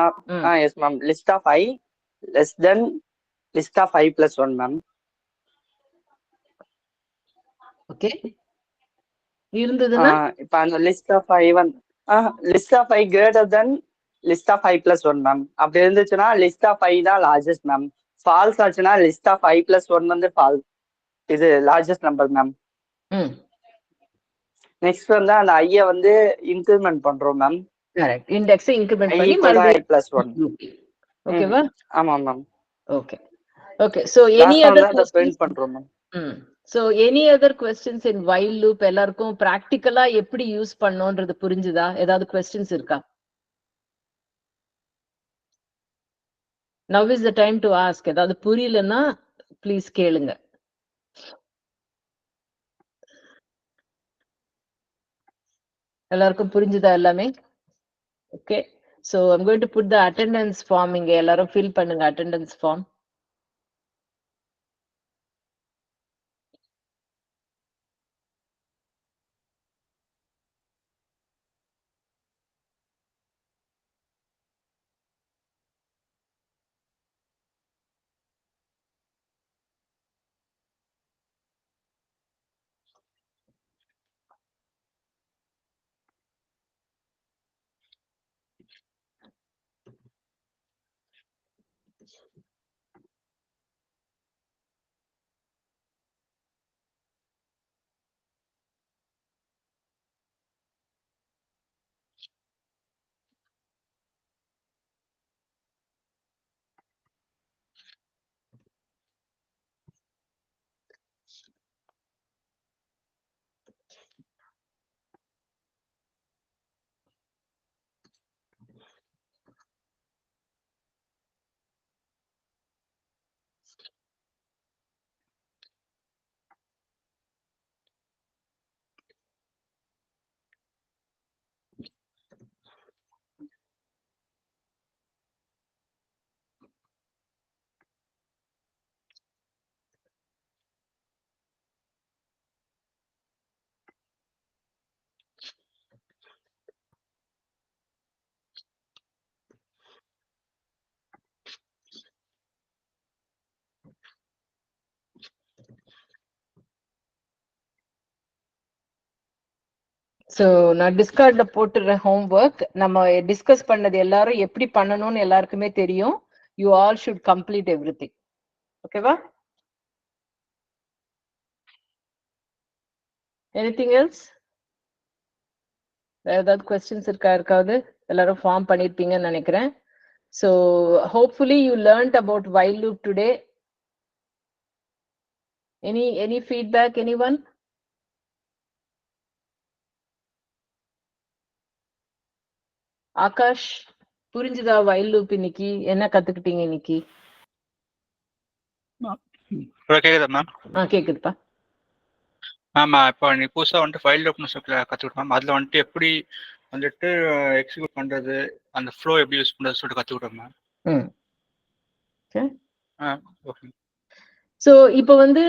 yes ma'am. List of i less than list of i plus 1 ma'am. Okay. இருந்ததுன்னா இப்போ அந்த லிஸ்ட் ஆஃப் i வந்து list of i greater than list of i plus 1 ma'am. அப்படி இருந்துச்சுன்னா list of i தான் largest ma'am. False ஆச்சுன்னா list of i plus 1 வந்து falls, இது லார்ஜஸ்ட் நம்பர் மேம். நெக்ஸ்ட் வந்து அந்த ஐயை வந்து இன்க்ரிமெண்ட் பண்றோம் மேம். கரெக்ட். இண்டெக்ஸ் இன்கிரிமெண்ட் பண்ணி i plus 1. ஓகேவா? ஆமா ma'am. Okay. Okay. So any other print பண்றோம் ma'am. So any other questions in while loop எல்லாருக்கும் பிராக்டிகலா எப்படி யூஸ் பண்ணனும்ன்றது புரிஞ்சுதா? ஏதாவது क्वेश्चंस இருக்கா? Now is the time to ask. ஏதாவது புரியலன்னா ப்ளீஸ் கேளுங்க. எல்லாருக்கும் புரிஞ்சுதா எல்லாமே? Okay. So I'm going to put the attendance form இங்க எல்லாரும் fill பண்ணுங்க attendance form. ஸோ நான் டிஸ்கார்ட்ல போட்டுற ஹோம்ஒர்க் நம்ம டிஸ்கஸ் பண்ணது எல்லாரும் எப்படி பண்ணணும்னு எல்லாருக்குமே தெரியும். You all should complete everything. ஓகேவா? Anything else? வேற ஏதாவது கொஸ்டின்ஸ் இருக்கா? இருக்காது. எல்லாரும் ஃபார்ம் பண்ணிருப்பீங்கன்னு நினைக்கிறேன். So hopefully you learned about while loop today. Any feedback anyone? Akash, புரிஞ்சுதா while loop இன்னைக்கு? என்ன கத்துக்கிட்டீங்க இன்னைக்கு? கேக்குதா மேம்? கேக்குதுப்பா. ஆமா, இப்போ நீ புதுசா வந்துட்டு while loop கத்துக்கிட்டோம். அதுல வந்துட்டு எப்படி வந்துட்டு எக்ஸிக்யூட் பண்றது, அந்த ஃப்ளோ எப்படி யூஸ் பண்றது சொல்லிட்டு கத்துக்கிட்டோம் மேம். ஓகே. சோ இப்போ வந்து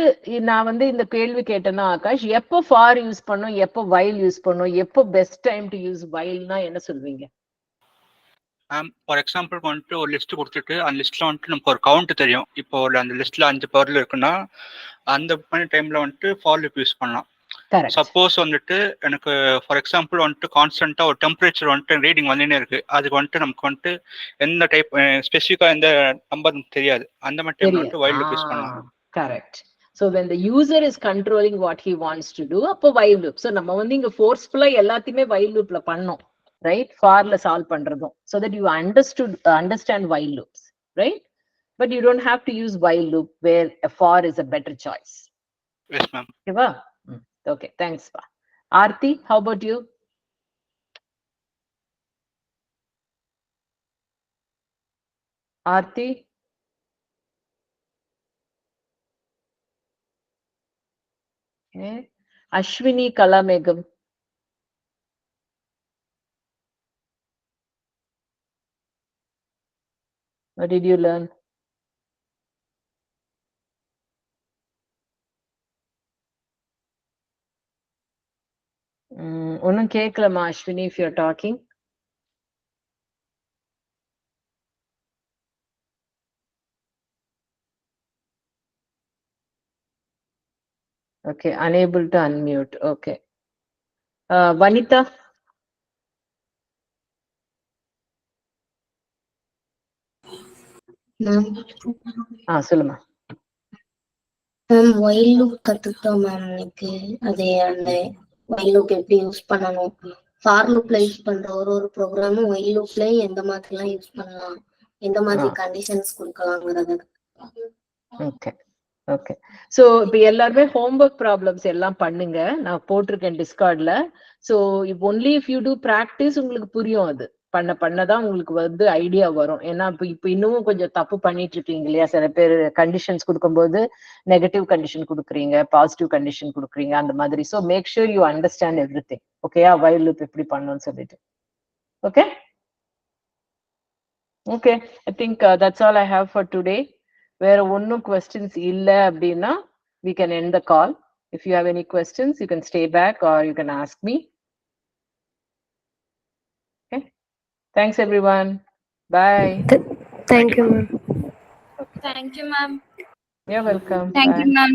நான் வந்து இந்த கேள்வி கேட்டேன்னா ஆகாஷ், எப்போ ஃபார் யூஸ் பண்ணும், எப்போ while யூஸ் பண்ணும், எப்போ பெஸ்ட் டைம் டு யூஸ் whileனா என்ன சொல்வீங்க? ஃபார் எக்ஸாம்பிள் வந்துட்டு ஒரு லிஸ்ட் கொடுத்துட்டு அந்த லிஸ்ட்ல வந்துட்டு நமக்கு ஒரு கவுண்ட் தெரியும். இப்போ அந்த லிஸ்ட்ல 5 பொருள் இருக்குன்னா அந்த டைம்ல வந்துட்டு ஃபார் லூப் யூஸ் பண்ணலாம். Correct. சப்போஸ் வந்துட்டு எனக்கு ஃபார் எக்ஸாம்பிள் வந்துட்டு கான்ஸ்டன்டா ஒரு டெம்பரேச்சர் வந்துட்டு ரீடிங் வந்துனே இருக்கு, அதுக்கு வந்துட்டு நமக்கு வந்துட்டு எந்த டைப் ஸ்பெசிஃபிக்கா எந்த நம்பர் தெரியாது, அந்த மாதிரி டைம்ல வந்துட்டு வைல் லூப் யூஸ் பண்ணலாம். Correct. So when the user is controlling what he wants to do, அப்போ while loop. So நம்ம வந்து இங்க forcefully எல்லாத்தையுமே while loopல பண்ணோம், right? farல solve பண்றதும், so that you understand while loops, right? But you don't have to use while loop where a for is a better choice. Yes ma'am. Okay, okay, thanks pa. Aarti, how about you? Aarti? Okay. Ashwini Kalamegam. What did you learn? ஒன்னும் கேட்கலமா Ashwini, if you're talking. Okay, unable to unmute. Okay. Vanitha? சொல்லுமா. Ma'am while loop கத்துக்கிட்டோம் ma'am. எனக்கு அது அந்த while loop எப்படி use பண்ணணும், for loopல use பண்ற ஒரு ப்ரோக்ராமும் while loopல எந்த மாதிரிலாம் யூஸ் பண்ணலாம், எந்த மாதிரி கண்டிஷன்ஸ் கொடுக்கலாங்கிறது. Okay okay. ஸோ இப்போ எல்லாருமே ஹோம்ஒர்க் ப்ராப்ளம்ஸ் எல்லாம் பண்ணுங்க, நான் போட்டிருக்கேன் டிஸ்கார்ட்ல. ஸோ இப்போ only if you do practice உங்களுக்கு புரியும், அது பண்ணதான் உங்களுக்கு வந்து ஐடியா வரும். ஏன்னா இப்போ இன்னமும் கொஞ்சம் தப்பு பண்ணிட்டு இருக்கீங்க இல்லையா, சில பேர் கண்டிஷன்ஸ் கொடுக்கும்போது நெகட்டிவ் கண்டிஷன் கொடுக்குறீங்க, பாசிட்டிவ் கண்டிஷன் கொடுக்குறீங்க, அந்த மாதிரி. So make sure you understand every thing. ஓகேயா, வைல் லூப் எப்படி பண்ணணும்னு சொல்லிட்டு. Okay okay, I think that's all I have for today. வேற ஒன்னும் questions இல்ல அப்படின்னா we can end the call. If you have any questions, you can stay back or you can ask me. Okay, thanks everyone. Bye. Thank you ma'am. Thank you ma'am. You're welcome. Thank Bye. you ma'am.